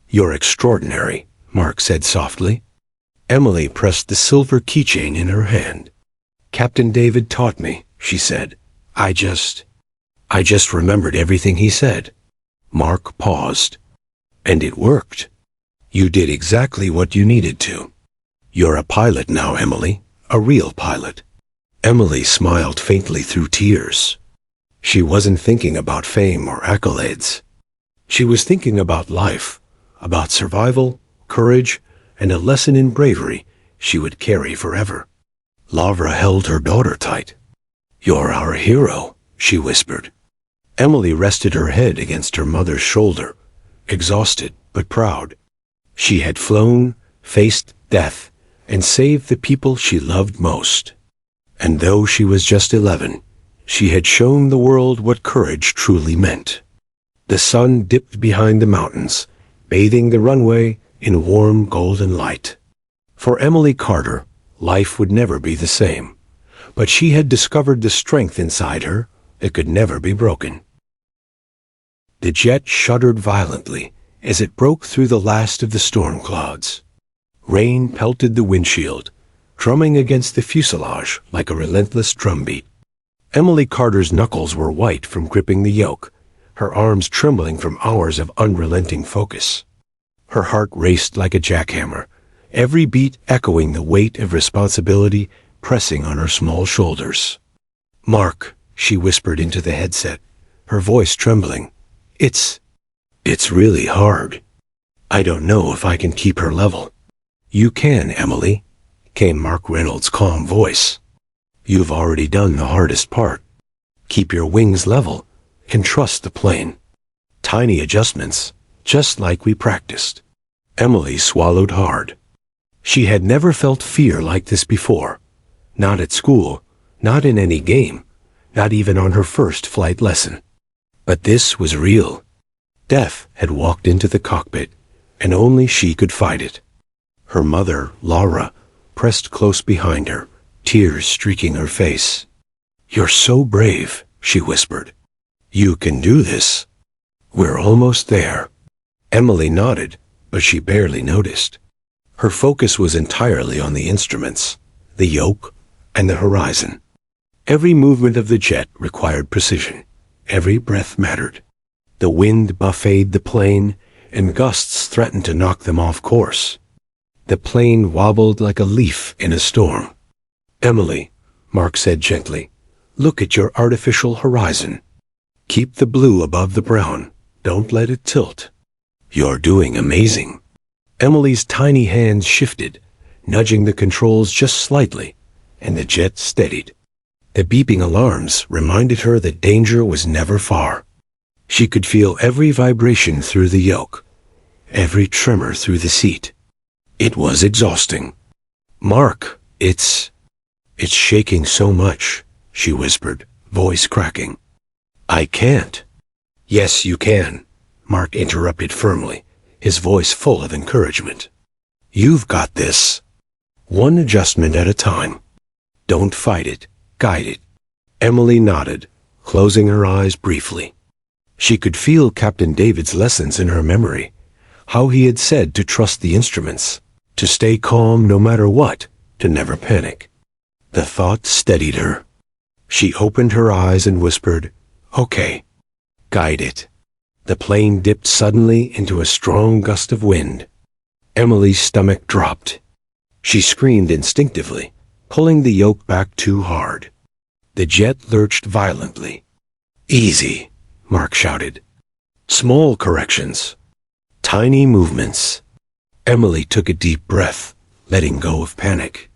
You're extraordinary, Mark said softly. Emily pressed the silver keychain in her hand. Captain David taught me, she said. I just remembered everything he said. Mark paused. And it worked. You did exactly what you needed to. You're a pilot now, Emily, a real pilot. Emily smiled faintly through tears. She wasn't thinking about fame or accolades. She was thinking about life, about survival, courage, and a lesson in bravery she would carry forever. Lavra held her daughter tight. You're our hero, she whispered. Emily rested her head against her mother's shoulder, exhausted but proud. She had flown, faced death, and saved the people she loved most. And though she was just 11, she had shown the world what courage truly meant. The sun dipped behind the mountains, bathing the runway in warm golden light. For Emily Carter, life would never be the same, but she had discovered the strength inside her that could never be broken. The jet shuddered violently as it broke through the last of the storm clouds. Rain pelted the windshield, drumming against the fuselage like a relentless drumbeat. Emily Carter's knuckles were white from gripping the yoke, her arms trembling from hours of unrelenting focus. Her heart raced like a jackhammer, every beat echoing the weight of responsibility pressing on her small shoulders. Mark, she whispered into the headset, her voice trembling. It's really hard. I don't know if I can keep her level. You can, Emily, came Mark Reynolds' calm voice. You've already done the hardest part. Keep your wings level and trust the plane. Tiny adjustments, just like we practiced. Emily swallowed hard. She had never felt fear like this before. Not at school, not in any game, not even on her first flight lesson. But this was real. Death had walked into the cockpit, and only she could fight it. Her mother, Laura, pressed close behind her, tears streaking her face. You're so brave, she whispered. You can do this. We're almost there. Emily nodded, but she barely noticed. Her focus was entirely on the instruments, the yoke, and the horizon. Every movement of the jet required precision. Every breath mattered. The wind buffeted the plane, and gusts threatened to knock them off course. The plane wobbled like a leaf in a storm. Emily, Mark said gently, look at your artificial horizon. Keep the blue above the brown. Don't let it tilt. You're doing amazing. Emily's tiny hands shifted, nudging the controls just slightly, and the jet steadied. The beeping alarms reminded her that danger was never far. She could feel every vibration through the yoke, every tremor through the seat. It was exhausting. Mark, it's shaking so much, she whispered, voice cracking. I can't. Yes, you can, Mark interrupted firmly, his voice full of encouragement. You've got this. One adjustment at a time. Don't fight it, guide it. Emily nodded, closing her eyes briefly. She could feel Captain David's lessons in her memory, how he had said to trust the instruments, to stay calm no matter what, to never panic. The thought steadied her. She opened her eyes and whispered, Okay, guide it. The plane dipped suddenly into a strong gust of wind. Emily's stomach dropped. She screamed instinctively, pulling the yoke back too hard. The jet lurched violently. "Easy," Mark shouted. "Small corrections. Tiny movements." Emily took a deep breath, letting go of panic.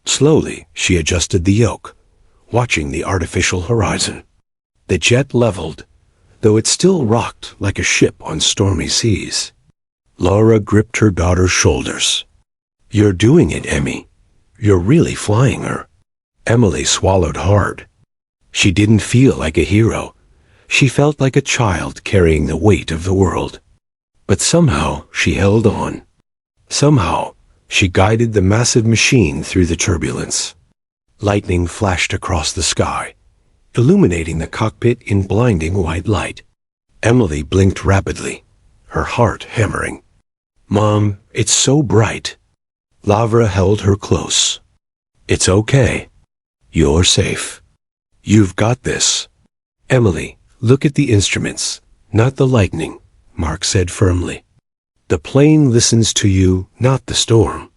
Slowly, she adjusted the yoke, watching the artificial horizon. The jet leveled, though it still rocked like a ship on stormy seas. Laura gripped her daughter's shoulders. "You're doing it, Emmy. You're really flying her." Emily swallowed hard. She didn't feel like a hero. She felt like a child carrying the weight of the world. But somehow she held on. Somehow she guided the massive machine through the turbulence. Lightning flashed across the sky, illuminating the cockpit in blinding white light. Emily blinked rapidly, her heart hammering. "Mom, it's so bright." Lavra held her close. "It's okay. You're safe. You've got this." "Emily, look at the instruments, not the lightning," Mark said firmly. "The plane listens to you, not the storm."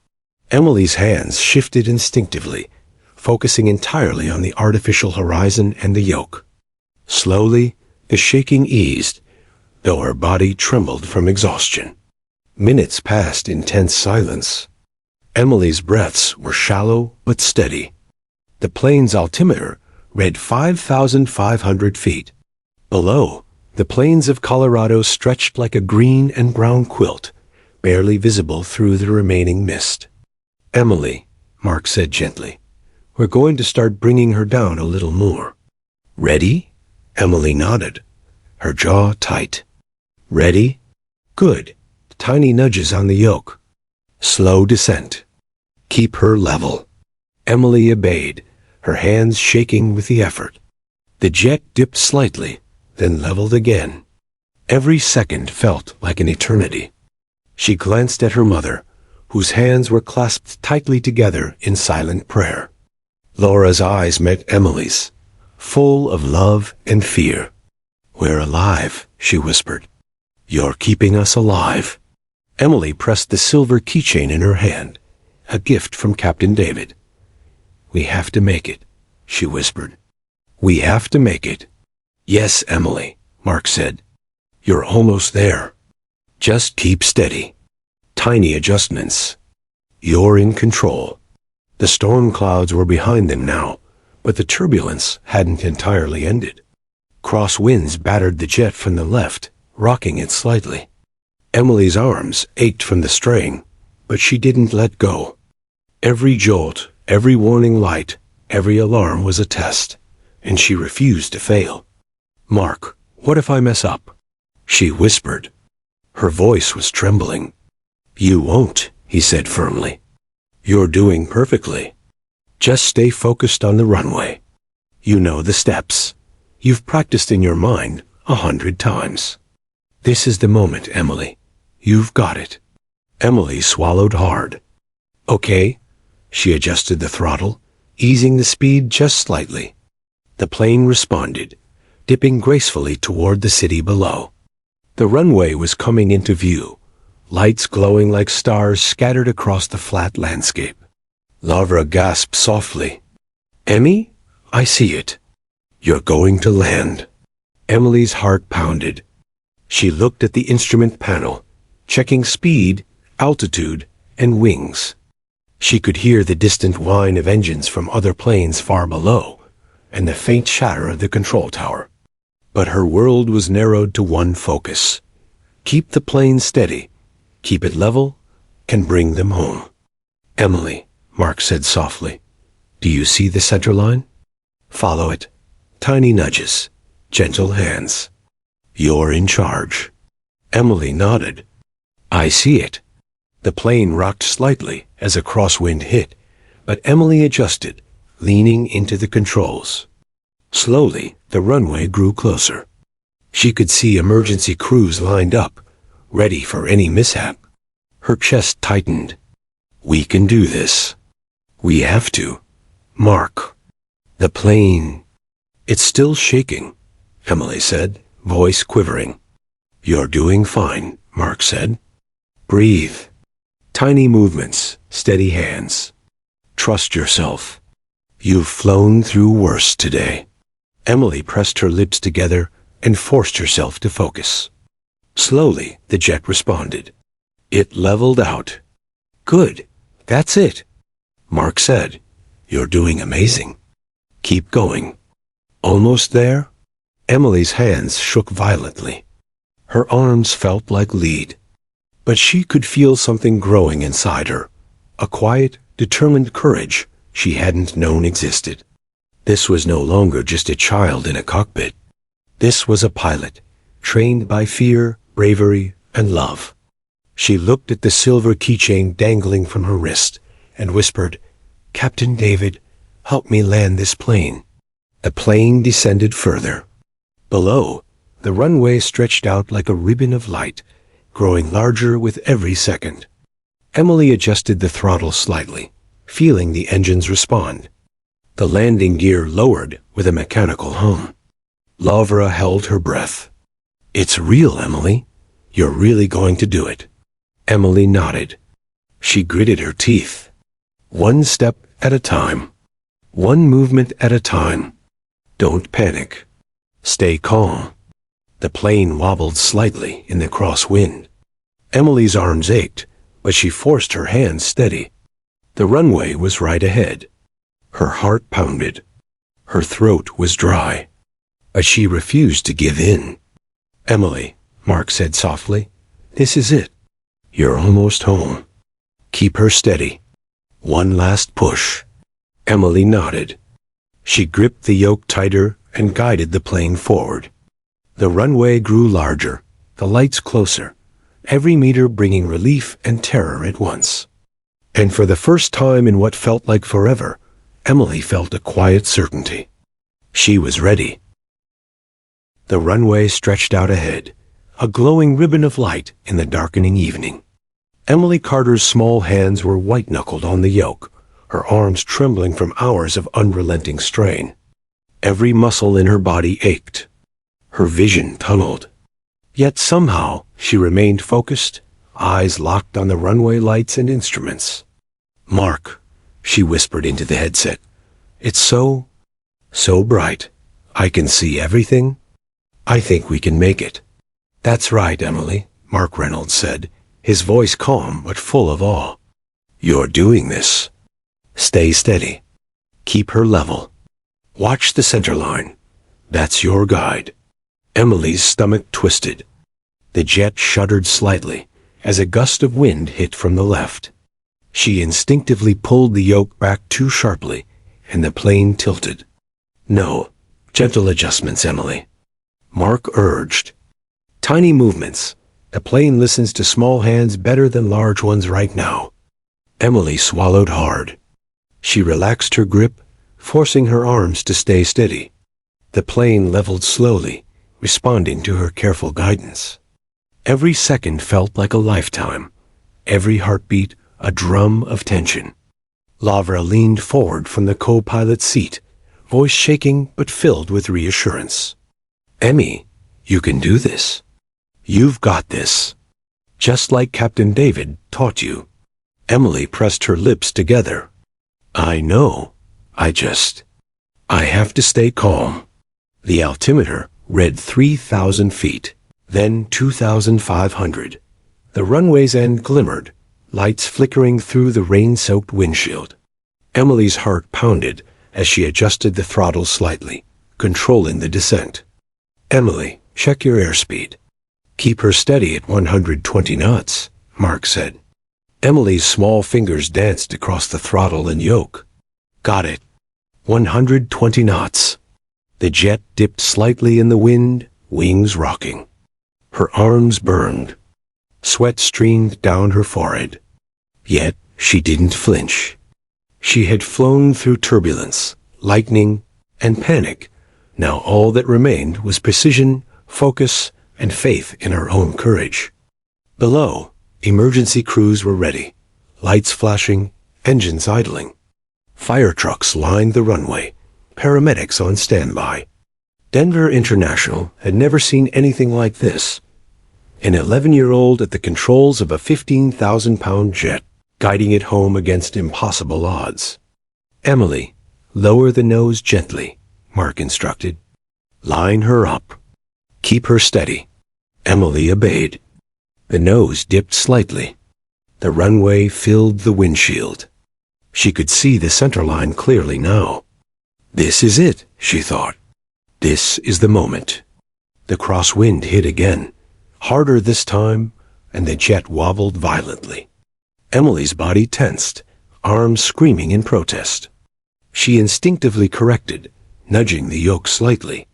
Emily's hands shifted instinctively, focusing entirely on the artificial horizon and the yoke. Slowly, the shaking eased, though her body trembled from exhaustion. Minutes passed in tense silence. Emily's breaths were shallow but steady. The plane's altimeter read 5,500 feet. Below, the plains of Colorado stretched like a green and brown quilt, barely visible through the remaining mist. "Emily," Mark said gently, "we're going to start bringing her down a little more." "Ready?" Emily nodded, her jaw tight. "Ready? Good." Tiny nudges on the yoke. Slow descent. "Keep her level." Emily obeyed, her hands shaking with the effort. The jet dipped slightly, then leveled again. Every second felt like an eternity. She glanced at her mother, whose hands were clasped tightly together in silent prayer. Laura's eyes met Emily's, full of love and fear. "We're alive," she whispered. "You're keeping us alive." Emily pressed the silver keychain in her hand, a gift from Captain David. "We have to make it," she whispered. "We have to make it." "Yes, Emily," Mark said. "You're almost there. Just keep steady. Tiny adjustments. You're in control." The storm clouds were behind them now, but the turbulence hadn't entirely ended. Cross winds battered the jet from the left, rocking it slightly. Emily's arms ached from the strain, but she didn't let go. Every jolt, every warning light, every alarm was a test, and she refused to fail. "Mark, what if I mess up?" she whispered. Her voice was trembling. "You won't," he said firmly. "You're doing perfectly. Just stay focused on the runway. You know the steps. You've practiced in your mind 100 times. This is the moment, Emily. You've got it." Emily swallowed hard. "Okay." She adjusted the throttle, easing the speed just slightly. The plane responded, dipping gracefully toward the city below. The runway was coming into view, lights glowing like stars scattered across the flat landscape. Lavra gasped softly. "Emmy, I see it. You're going to land." Emily's heart pounded. She looked at the instrument panel, checking speed, altitude, and wings. She could hear the distant whine of engines from other planes far below, and the faint chatter of the control tower. But her world was narrowed to one focus. Keep the plane steady, keep it level, can bring them home. "Emily," Mark said softly, "do you see the center line? Follow it. Tiny nudges, gentle hands. You're in charge." Emily nodded. "I see it." The plane rocked slightly as a crosswind hit, but Emily adjusted, leaning into the controls. Slowly, the runway grew closer. She could see emergency crews lined up, ready for any mishap. Her chest tightened. "We can do this. We have to. Mark." "The plane." "It's still shaking," Emily said, voice quivering. You're doing fine, Mark said. Breathe. Tiny movements, steady hands. Trust yourself. You've flown through worse today. Emily pressed her lips together and forced herself to focus. Slowly, the jet responded. It leveled out. Good. That's it. Mark said, You're doing amazing. Keep going. Almost there? Emily's hands shook violently. Her arms felt like lead. But she could feel something growing inside her, a quiet, determined courage she hadn't known existed. This was no longer just a child in a cockpit. This was a pilot, trained by fear, bravery, and love. She looked at the silver keychain dangling from her wrist and whispered, Captain David, help me land this plane. The plane descended further. Below, the runway stretched out like a ribbon of light, growing larger with every second. Emily adjusted the throttle slightly, feeling the engines respond. The landing gear lowered with a mechanical hum. Lavra held her breath. It's real, Emily. You're really going to do it. Emily nodded. She gritted her teeth. One step at a time. One movement at a time. Don't panic. Stay calm. The plane wobbled slightly in the crosswind. Emily's arms ached, but she forced her hands steady. The runway was right ahead. Her heart pounded. Her throat was dry. But she refused to give in. Emily, Mark said softly, this is it. You're almost home. Keep her steady. One last push. Emily nodded. She gripped the yoke tighter and guided the plane forward. The runway grew larger, the lights closer, every meter bringing relief and terror at once. And for the first time in what felt like forever, Emily felt a quiet certainty. She was ready. The runway stretched out ahead, a glowing ribbon of light in the darkening evening. Emily Carter's small hands were white-knuckled on the yoke, her arms trembling from hours of unrelenting strain. Every muscle in her body ached. Her vision tunneled. Yet somehow she remained focused, eyes locked on the runway lights and instruments. Mark, she whispered into the headset. It's so bright. I can see everything. I think we can make it. That's right, Emily, Mark Reynolds said, his voice calm but full of awe. You're doing this. Stay steady. Keep her level. Watch the center line. That's your guide. Emily's stomach twisted. The jet shuddered slightly as a gust of wind hit from the left. She instinctively pulled the yoke back too sharply, and the plane tilted. No, gentle adjustments, Emily. Mark urged. Tiny movements. The plane listens to small hands better than large ones right now. Emily swallowed hard. She relaxed her grip, forcing her arms to stay steady. The plane leveled slowly, responding to her careful guidance. Every second felt like a lifetime, every heartbeat a drum of tension. Lavra leaned forward from the co-pilot's seat, voice shaking but filled with reassurance. Emmy, you can do this. You've got this. Just like Captain David taught you. Emily pressed her lips together. I know. I have to stay calm. The altimeter read 3,000 feet, then 2,500. The runway's end glimmered, lights flickering through the rain-soaked windshield. Emily's heart pounded as she adjusted the throttle slightly, controlling the descent. Emily, check your airspeed. Keep her steady at 120 knots, Mark said. Emily's small fingers danced across the throttle and yoke. Got it. 120 knots. The jet dipped slightly in the wind, wings rocking. Her arms burned. Sweat streamed down her forehead. Yet she didn't flinch. She had flown through turbulence, lightning, and panic. Now all that remained was precision, focus, and faith in her own courage. Below, emergency crews were ready, lights flashing, engines idling. Fire trucks lined the runway, paramedics on standby. Denver International had never seen anything like this. an 11-year-old at the controls of a 15,000-pound jet, guiding it home against impossible odds. "Emily, lower the nose gently," Mark instructed. "Line her up. Keep her steady." Emily obeyed. The nose dipped slightly. The runway filled the windshield. She could see the center line clearly now. "This is it," she thought. "This is the moment." The crosswind hit again, harder this time, and the jet wobbled violently. Emily's body tensed, arms screaming in protest. She instinctively corrected, nudging the yoke slightly.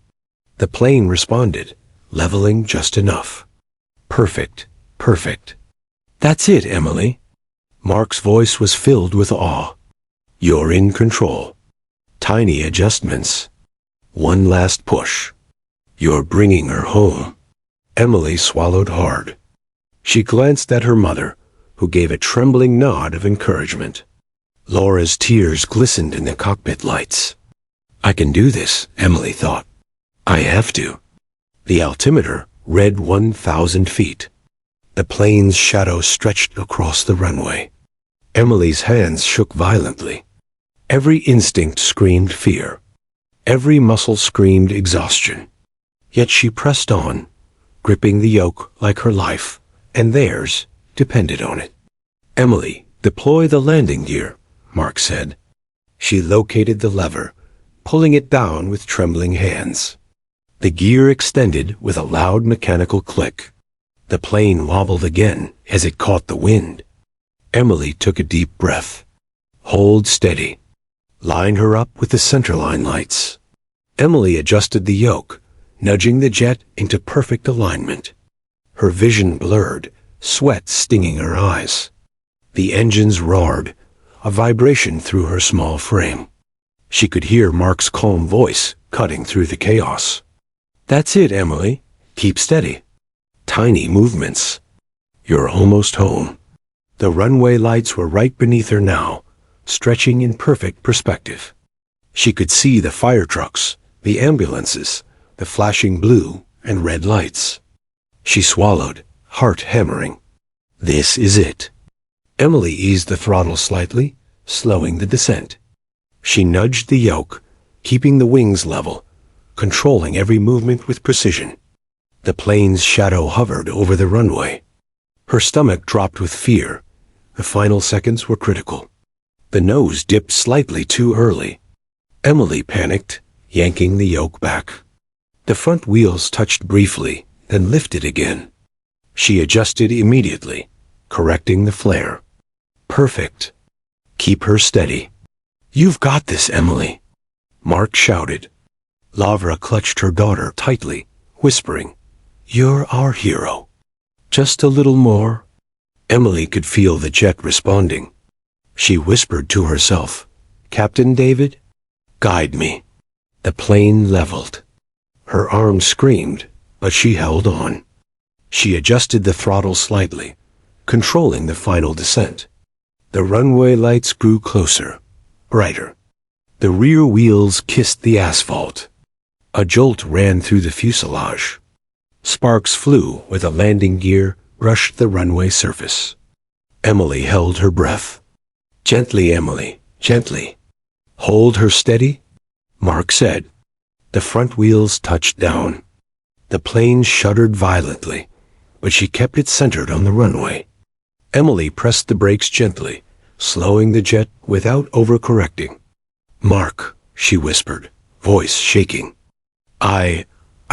The plane responded, leveling just enough. "Perfect, perfect." "That's it, Emily." Mark's voice was filled with awe. "You're in control. Tiny adjustments. One last push. You're bringing her home." Emily swallowed hard. She glanced at her mother, who gave a trembling nod of encouragement. Laura's tears glistened in the cockpit lights. "I can do this," Emily thought. "I have to." The altimeter read 1,000 feet. The plane's shadow stretched across the runway. Emily's hands shook violently. Every instinct screamed fear. Every muscle screamed exhaustion. Yet she pressed on, gripping the yoke like her life, and theirs, depended on it. "Emily, deploy the landing gear," Mark said. She located the lever, pulling it down with trembling hands. The gear extended with a loud mechanical click. The plane wobbled again as it caught the wind. Emily took a deep breath. "Hold steady. Line her up with the centerline lights." Emily adjusted the yoke, nudging the jet into perfect alignment. Her vision blurred, sweat stinging her eyes. The engines roared, a vibration through her small frame. She could hear Mark's calm voice cutting through the chaos. "That's it, Emily. Keep steady. Tiny movements. You're almost home." The runway lights were right beneath her now, stretching in perfect perspective. She could see the fire trucks, the ambulances, the flashing blue and red lights. She swallowed, heart hammering. This is it. Emily eased the throttle slightly, slowing the descent. She nudged the yoke, keeping the wings level, controlling every movement with precision. The plane's shadow hovered over the runway. Her stomach dropped with fear. The final seconds were critical. The nose dipped slightly too early. Emily panicked, yanking the yoke back. The front wheels touched briefly, then lifted again. She adjusted immediately, correcting the flare. Perfect. Keep her steady. You've got this, Emily, Mark shouted. Lavra clutched her daughter tightly, whispering, You're our hero. Just a little more. Emily could feel the jet responding. She whispered to herself, Captain David, guide me. The plane leveled. Her arms screamed, but she held on. She adjusted the throttle slightly, controlling the final descent. The runway lights grew closer, brighter. The rear wheels kissed the asphalt. A jolt ran through the fuselage. Sparks flew where the landing gear brushed the runway surface. Emily held her breath. Gently, Emily, gently. Hold her steady, Mark said. The front wheels touched down. The plane shuddered violently, but she kept it centered on the runway. Emily pressed the brakes gently, slowing the jet without overcorrecting. Mark, she whispered, voice shaking. I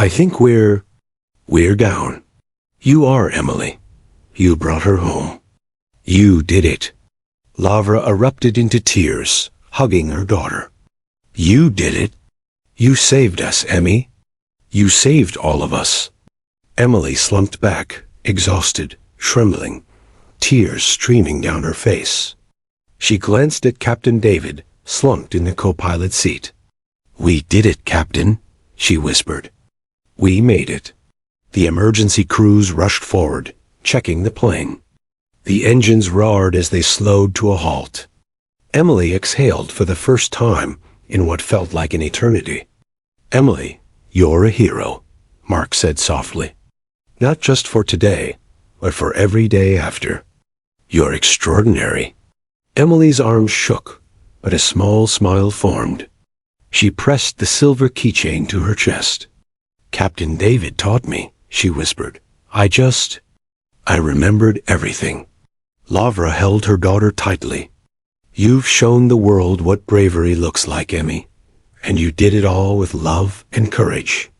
think we're down. You are, Emily. You brought her home. You did it. Lavra erupted into tears, hugging her daughter. You did it. You saved us, Emmy. You saved all of us. Emily slumped back, exhausted, trembling, tears streaming down her face. She glanced at Captain David, slumped in the co-pilot seat. We did it, Captain, she whispered. We made it. The emergency crews rushed forward, checking the plane. The engines roared as they slowed to a halt. Emily exhaled for the first time in what felt like an eternity. Emily, you're a hero, Mark said softly. Not just for today, but for every day after. You're extraordinary. Emily's arms shook, but a small smile formed. She pressed the silver keychain to her chest. Captain David taught me, she whispered. I remembered everything. Lavra held her daughter tightly. You've shown the world what bravery looks like, Emmy, and you did it all with love and courage.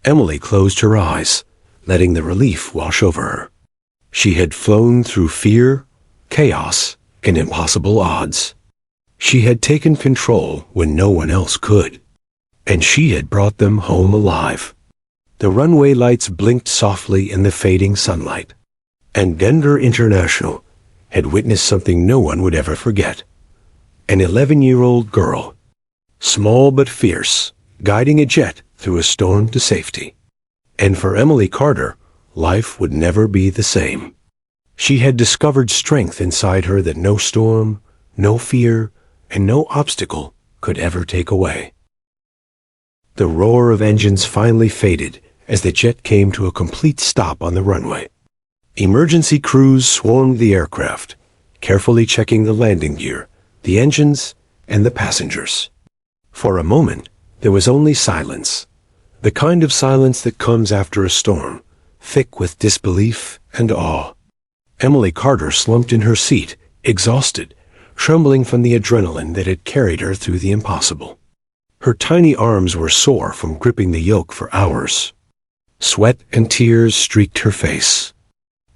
Emily closed her eyes, letting the relief wash over her. She had flown through fear, chaos, and impossible odds. She had taken control when no one else could, and she had brought them home alive. The runway lights blinked softly in the fading sunlight, and Denver International had witnessed something no one would ever forget. An 11-year-old girl, small but fierce, guiding a jet through a storm to safety. And for Emily Carter, life would never be the same. She had discovered strength inside her that no storm, no fear, and no obstacle could ever take away. The roar of engines finally faded as the jet came to a complete stop on the runway. Emergency crews swarmed the aircraft, carefully checking the landing gear, the engines, and the passengers. For a moment, there was only silence, the kind of silence that comes after a storm, thick with disbelief and awe. Emily Carter slumped in her seat, exhausted, trembling from the adrenaline that had carried her through the impossible. Her tiny arms were sore from gripping the yoke for hours. Sweat and tears streaked her face.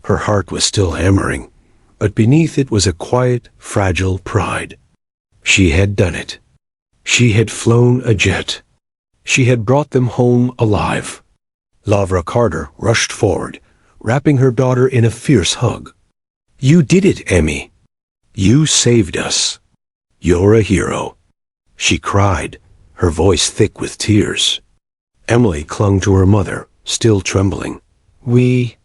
Her heart was still hammering, but beneath it was a quiet, fragile pride. She had done it. She had flown a jet. She had brought them home alive. Lavra Carter rushed forward, wrapping her daughter in a fierce hug. You did it, Emmy. You saved us. You're a hero. She cried, her voice thick with tears. Emily clung to her mother, still trembling. We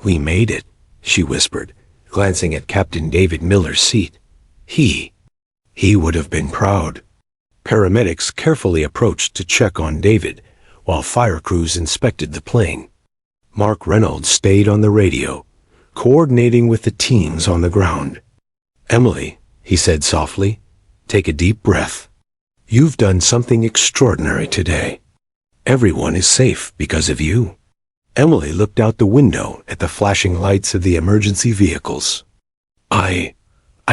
made it, she whispered, glancing at Captain David Miller's seat. He would have been proud. Paramedics carefully approached to check on David, while fire crews inspected the plane. Mark Reynolds stayed on the radio, coordinating with the teams on the ground. Emily, he said softly, take a deep breath. You've done something extraordinary today. Everyone is safe because of you. Emily looked out the window at the flashing lights of the emergency vehicles. I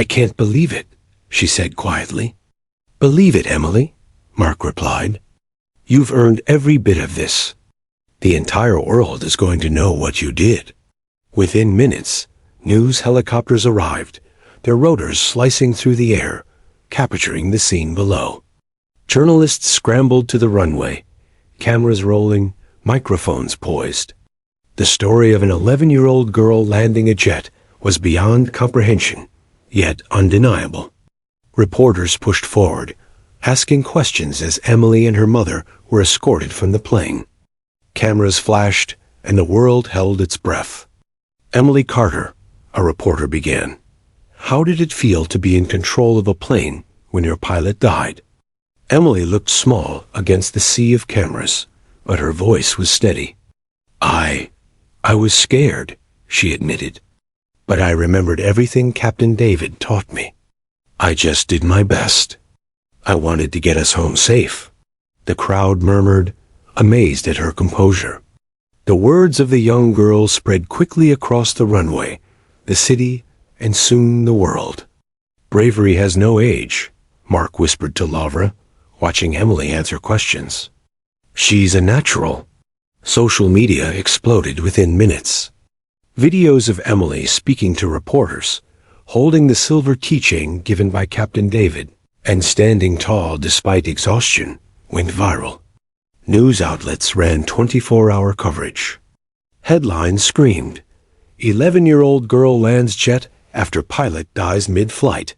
can't believe it, she said quietly. Believe it, Emily, Mark replied. You've earned every bit of this. The entire world is going to know what you did. Within minutes, news helicopters arrived, their rotors slicing through the air, capturing the scene below. Journalists scrambled to the runway, cameras rolling, microphones poised. The story of an 11-year-old girl landing a jet was beyond comprehension, yet undeniable. Reporters pushed forward, asking questions as Emily and her mother were escorted from the plane. Cameras flashed, and the world held its breath. Emily Carter, a reporter began. How did it feel to be in control of a plane when your pilot died? Emily looked small against the sea of cameras, but her voice was steady. I was scared, she admitted. But I remembered everything Captain David taught me. I just did my best. I wanted to get us home safe. The crowd murmured, amazed at her composure. The words of the young girl spread quickly across the runway, the city, and soon the world. Bravery has no age, Mark whispered to Lavra, watching Emily answer questions. She's a natural. Social media exploded within minutes. Videos of Emily speaking to reporters, holding the silver keychain given by Captain David, and standing tall despite exhaustion, went viral. News outlets ran 24-hour coverage. Headlines screamed, 11-year-old girl lands jet after pilot dies mid-flight.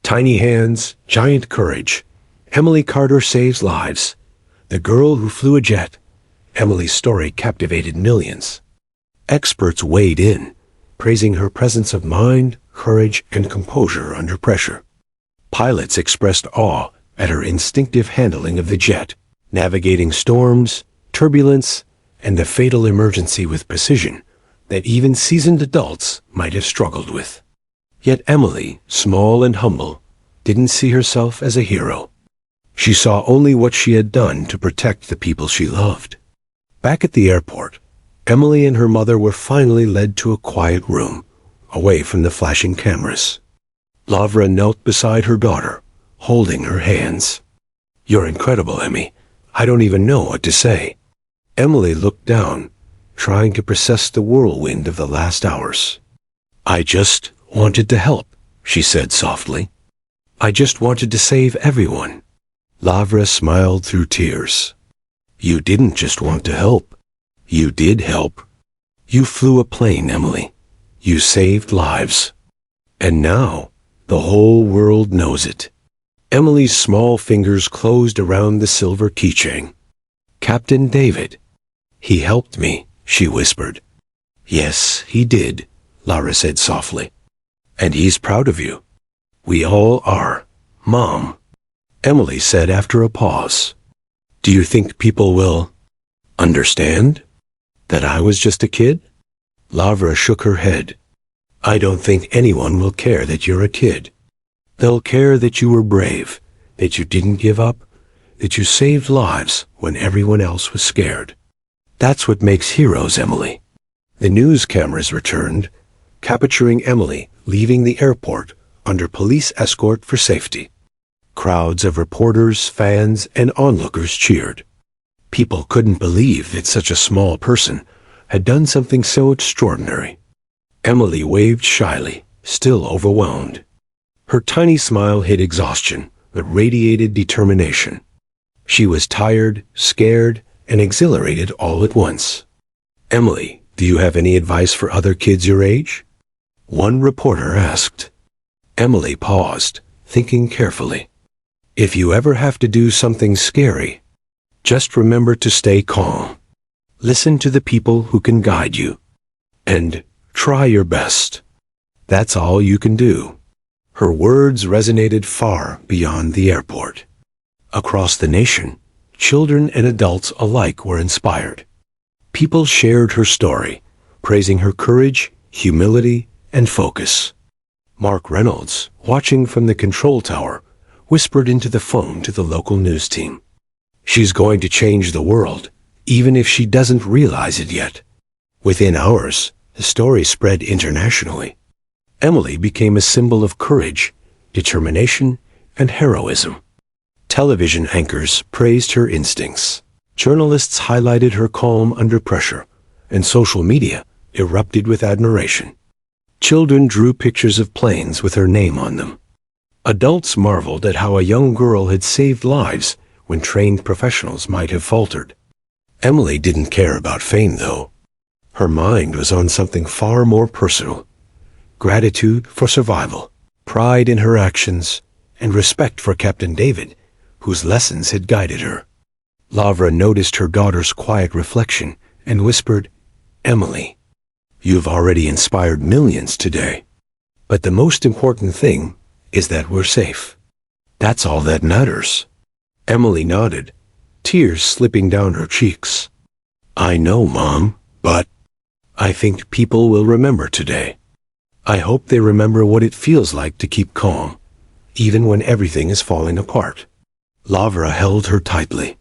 Tiny hands, giant courage. Emily Carter saves lives. The girl who flew a jet. Emily's story captivated millions. Experts weighed in, praising her presence of mind, courage, and composure under pressure. Pilots expressed awe at her instinctive handling of the jet, navigating storms, turbulence, and the fatal emergency with precision that even seasoned adults might have struggled with. Yet Emily, small and humble, didn't see herself as a hero. She saw only what she had done to protect the people she loved. Back at the airport, Emily and her mother were finally led to a quiet room, away from the flashing cameras. Lavra knelt beside her daughter, holding her hands. "You're incredible, Emmy. I don't even know what to say." Emily looked down, trying to process the whirlwind of the last hours. "I just wanted to help," she said softly. "I just wanted to save everyone." Lavra smiled through tears. "You didn't just want to help. You did help. You flew a plane, Emily. You saved lives. And now, the whole world knows it." Emily's small fingers closed around the silver keychain. "Captain David. He helped me," she whispered. "Yes, he did," Lara said softly. "And he's proud of you." "We all are, Mom," Emily said after a pause. "Do you think people will understand that I was just a kid?" Lavra shook her head. "I don't think anyone will care that you're a kid. They'll care that you were brave, that you didn't give up, that you saved lives when everyone else was scared. That's what makes heroes, Emily." The news cameras returned, capturing Emily leaving the airport under police escort for safety. Crowds of reporters, fans, and onlookers cheered. People couldn't believe that such a small person had done something so extraordinary. Emily waved shyly, still overwhelmed. Her tiny smile hid exhaustion, but radiated determination. She was tired, scared, and exhilarated all at once. "Emily, do you have any advice for other kids your age?" one reporter asked. Emily paused, thinking carefully. "If you ever have to do something scary, just remember to stay calm. Listen to the people who can guide you. And try your best. That's all you can do." Her words resonated far beyond the airport. Across the nation, children and adults alike were inspired. People shared her story, praising her courage, humility, and focus. Mark Reynolds, watching from the control tower, whispered into the phone to the local news team. "She's going to change the world, even if she doesn't realize it yet." Within hours, the story spread internationally. Emily became a symbol of courage, determination, and heroism. Television anchors praised her instincts. Journalists highlighted her calm under pressure, and social media erupted with admiration. Children drew pictures of planes with her name on them. Adults marveled at how a young girl had saved lives when trained professionals might have faltered. Emily didn't care about fame, though. Her mind was on something far more personal: gratitude for survival, pride in her actions, and respect for Captain David, whose lessons had guided her. Lavra noticed her daughter's quiet reflection and whispered, "Emily, you've already inspired millions today. But the most important thing is that we're safe. That's all that matters." Emily nodded, tears slipping down her cheeks. "I know, Mom, but I think people will remember today. I hope they remember what it feels like to keep calm, even when everything is falling apart." Lavra held her tightly.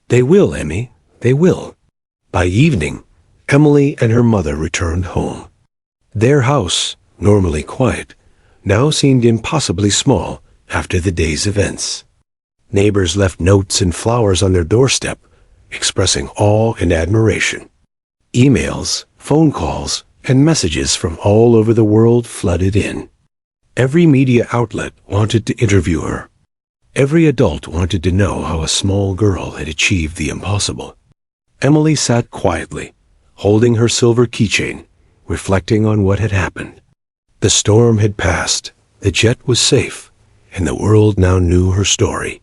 "They will, Emmy, they will." By evening, Emily and her mother returned home. Their house, normally quiet, now seemed impossibly small after the day's events. Neighbors left notes and flowers on their doorstep, expressing awe and admiration. Emails, phone calls, and messages from all over the world flooded in. Every media outlet wanted to interview her. Every adult wanted to know how a small girl had achieved the impossible. Emily sat quietly, holding her silver keychain, reflecting on what had happened. The storm had passed, the jet was safe, and the world now knew her story.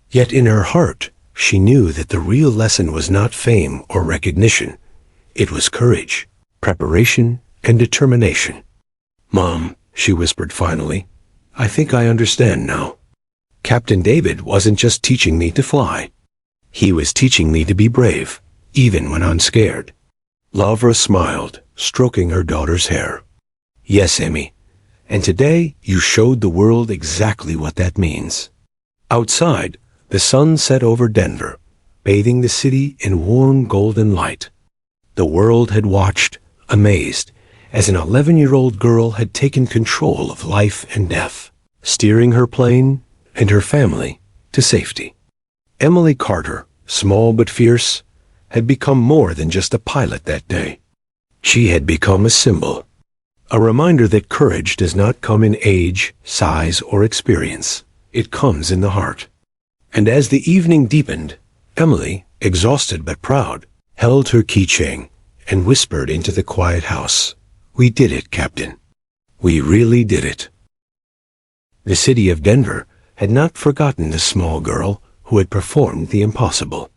Yet in her heart, she knew that the real lesson was not fame or recognition. It was courage, preparation, and determination. "Mom," she whispered finally, "I think I understand now. Captain David wasn't just teaching me to fly. He was teaching me to be brave, even when I'm scared. Lavra smiled, stroking her daughter's hair. Yes, Emmy. And today you showed the world exactly what that means. Outside, the sun set over Denver, bathing the city in warm golden light. The world had watched, amazed, as an 11-year-old girl had taken control of life and death, steering her plane and her family to safety. Emily Carter, small but fierce, had become more than just a pilot that day. She had become a symbol, a reminder that courage does not come in age, size, or experience. It comes in the heart. And as the evening deepened, Emily, exhausted but proud, held her keychain and whispered into the quiet house, "We did it, Captain. We really did it." The city of Denver had not forgotten the small girl who had performed the impossible.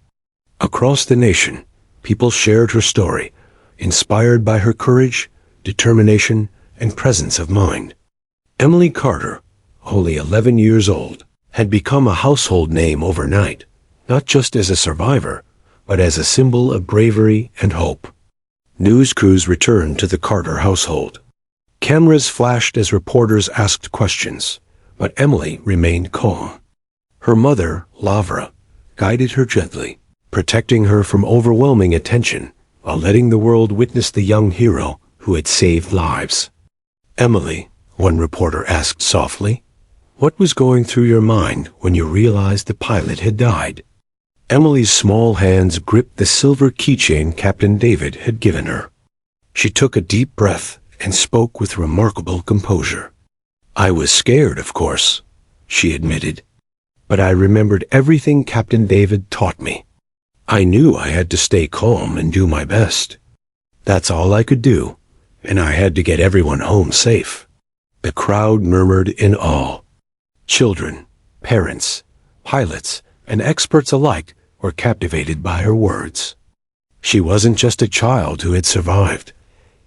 Across the nation, people shared her story, inspired by her courage, determination, and presence of mind. Emily Carter, only 11 years old, had become a household name overnight, not just as a survivor, but as a symbol of bravery and hope. News crews returned to the Carter household. Cameras flashed as reporters asked questions, but Emily remained calm. Her mother, Lavra, guided her gently, protecting her from overwhelming attention while letting the world witness the young hero who had saved lives. "Emily," one reporter asked softly, "what was going through your mind when you realized the pilot had died?" Emily's small hands gripped the silver keychain Captain David had given her. She took a deep breath and spoke with remarkable composure. "I was scared, of course," she admitted, "but I remembered everything Captain David taught me. I knew I had to stay calm and do my best. That's all I could do, and I had to get everyone home safe." The crowd murmured in awe. Children, parents, pilots, and experts alike were captivated by her words. She wasn't just a child who had survived.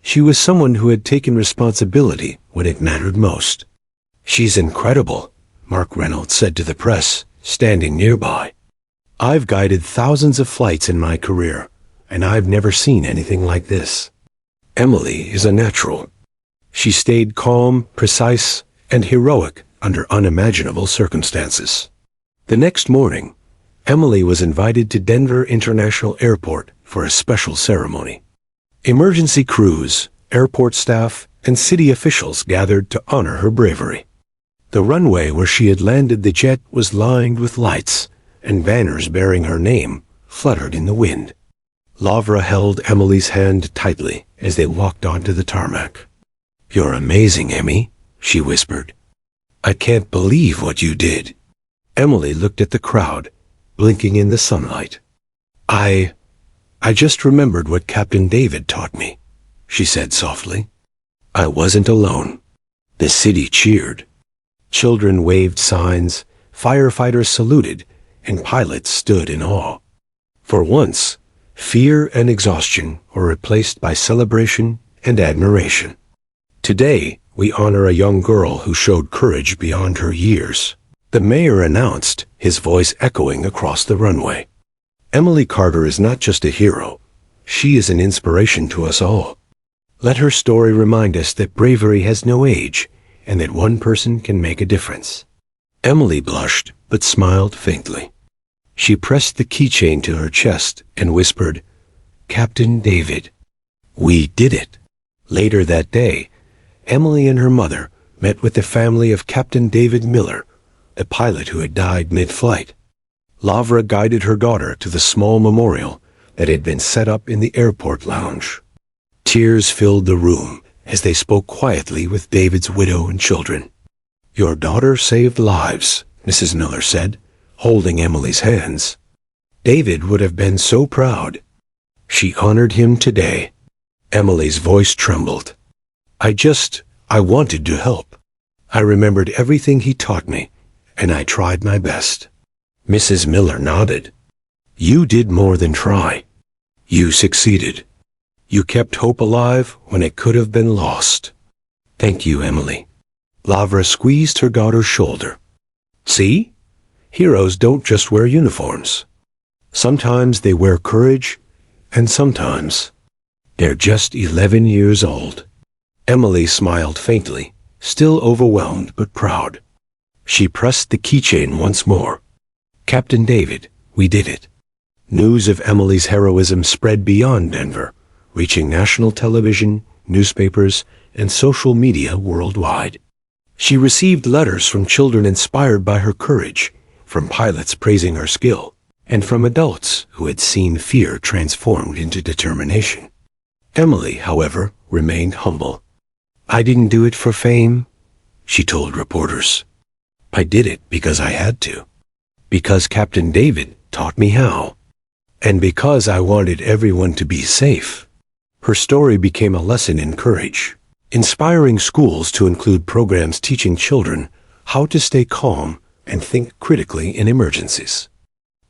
She was someone who had taken responsibility when it mattered most. "She's incredible," Mark Reynolds said to the press, standing nearby. "I've guided thousands of flights in my career, and I've never seen anything like this." Emily is a natural. She stayed calm, precise, and heroic under unimaginable circumstances. The next morning, Emily was invited to Denver International Airport for a special ceremony. Emergency crews, airport staff, and city officials gathered to honor her bravery. The runway where she had landed the jet was lined with lights, and banners bearing her name fluttered in the wind. Lavra held Emily's hand tightly as they walked onto the tarmac. "You're amazing, Emmy," she whispered. "I can't believe what you did." Emily looked at the crowd, blinking in the sunlight. I just remembered what Captain David taught me," she said softly. "I wasn't alone. The city cheered. Children waved signs, firefighters saluted, and pilots stood in awe. For once, fear and exhaustion were replaced by celebration and admiration. Today, we honor a young girl who showed courage beyond her years, the mayor announced, his voice echoing across the runway. Emily Carter is not just a hero. She is an inspiration to us all. Let her story remind us that bravery has no age and that one person can make a difference. Emily blushed, but smiled faintly. She pressed the keychain to her chest and whispered, "Captain David, we did it." Later that day, Emily and her mother met with the family of Captain David Miller, a pilot who had died mid-flight. Lavra guided her daughter to the small memorial that had been set up in the airport lounge. Tears filled the room as they spoke quietly with David's widow and children. "Your daughter saved lives," Mrs. Miller said, holding Emily's hands. "David would have been so proud. She honored him today." Emily's voice trembled. I wanted to help. I remembered everything he taught me, and I tried my best." Mrs. Miller nodded. "You did more than try. You succeeded. You kept hope alive when it could have been lost." "Thank you, Emily." Lavra squeezed her daughter's shoulder. "See? Heroes don't just wear uniforms. Sometimes they wear courage, and sometimes they're just 11 years old. Emily smiled faintly, still overwhelmed but proud. She pressed the keychain once more. Captain David, we did it. News of Emily's heroism spread beyond Denver, reaching national television, newspapers, and social media worldwide. She received letters from children inspired by her courage, from pilots praising her skill, and from adults who had seen fear transformed into determination. Emily, however, remained humble. I didn't do it for fame, she told reporters. I did it because I had to. Because Captain David taught me how. And because I wanted everyone to be safe. Her story became a lesson in courage, inspiring schools to include programs teaching children how to stay calm and think critically in emergencies.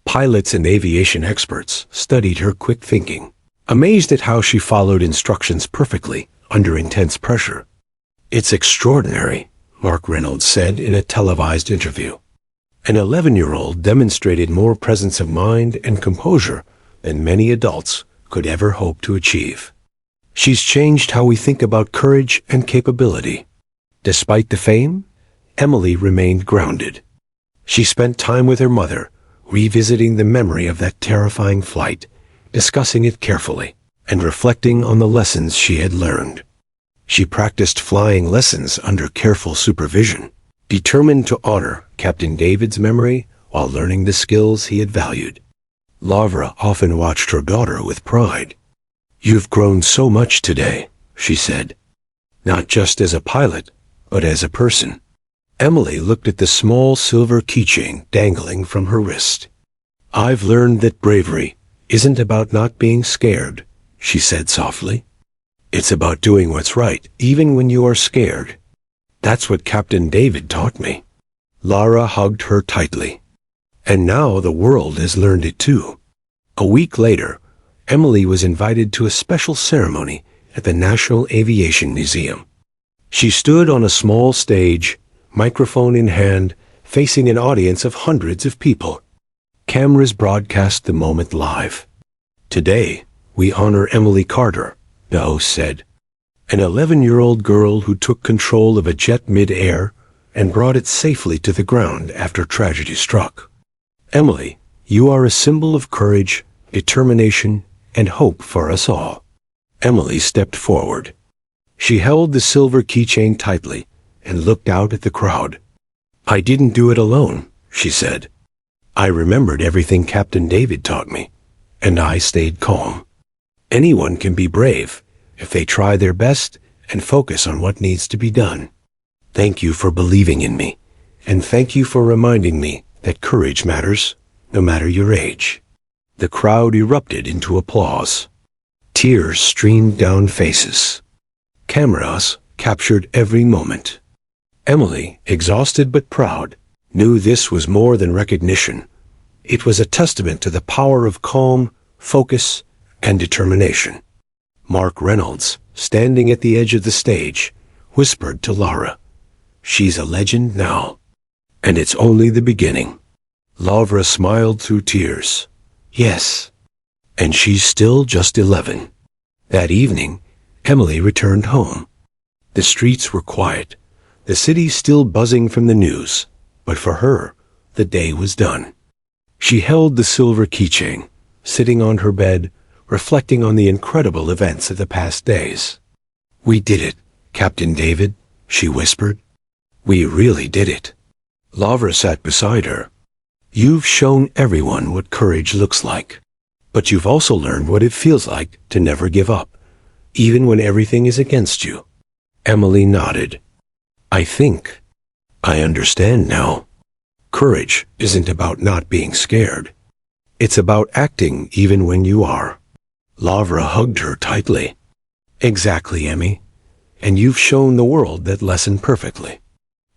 Pilots and aviation experts studied her quick thinking, amazed at how she followed instructions perfectly under intense pressure. It's extraordinary, Mark Reynolds said in a televised interview. An 11-year-old demonstrated more presence of mind and composure than many adults could ever hope to achieve. She's changed how we think about courage and capability. Despite the fame, Emily remained grounded. She spent time with her mother, revisiting the memory of that terrifying flight, discussing it carefully, and reflecting on the lessons she had learned. She practiced flying lessons under careful supervision, determined to honor Captain David's memory while learning the skills he had valued. Lavra often watched her daughter with pride. You've grown so much today, she said. Not just as a pilot, but as a person. Emily looked at the small silver keychain dangling from her wrist. I've learned that bravery isn't about not being scared, she said softly. It's about doing what's right, even when you are scared. That's what Captain David taught me. Lara hugged her tightly. And now the world has learned it too. A week later, Emily was invited to a special ceremony at the National Aviation Museum. She stood on a small stage, microphone in hand, facing an audience of hundreds of people. Cameras broadcast the moment live. Today, we honor Emily Carter, the host said, an 11-year-old girl who took control of a jet mid-air and brought it safely to the ground after tragedy struck. Emily, you are a symbol of courage, determination, and hope for us all. Emily stepped forward. She held the silver keychain tightly and looked out at the crowd. I didn't do it alone, she said. I remembered everything Captain David taught me, and I stayed calm. Anyone can be brave if they try their best and focus on what needs to be done. Thank you for believing in me, and thank you for reminding me that courage matters, no matter your age. The crowd erupted into applause. Tears streamed down faces. Cameras captured every moment. Emily, exhausted but proud, knew this was more than recognition. It was a testament to the power of calm, focus, and determination. Mark Reynolds, standing at the edge of the stage, whispered to Lara, She's a legend now, and it's only the beginning. Lavra smiled through tears. Yes, and she's still just 11. That evening, Emily returned home. The streets were quiet, the city still buzzing from the news, but for her, the day was done. She held the silver keychain, sitting on her bed, reflecting on the incredible events of the past days. We did it, Captain David, she whispered. We really did it. Lavra sat beside her. You've shown everyone what courage looks like, but you've also learned what it feels like to never give up, even when everything is against you. Emily nodded. I understand now. Courage isn't about not being scared. It's about acting even when you are. Lavra hugged her tightly. Exactly, Emmy. And you've shown the world that lesson perfectly.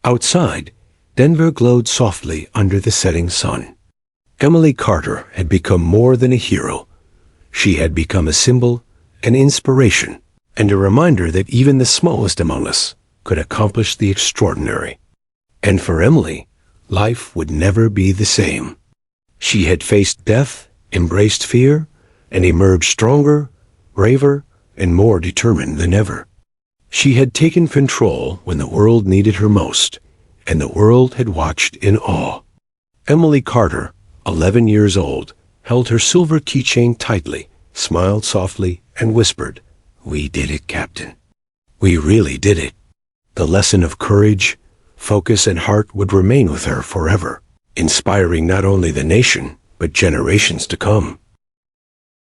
Outside, Denver glowed softly under the setting sun. Emily Carter had become more than a hero. She had become a symbol, an inspiration, and a reminder that even the smallest among us could accomplish the extraordinary. And for Emily, life would never be the same. She had faced death, embraced fear, and emerged stronger, braver, and more determined than ever. She had taken control when the world needed her most, and the world had watched in awe. Emily Carter, 11 years old, held her silver keychain tightly, smiled softly, and whispered, "We did it, Captain. We really did it." The lesson of courage, focus, and heart would remain with her forever, inspiring not only the nation, but generations to come.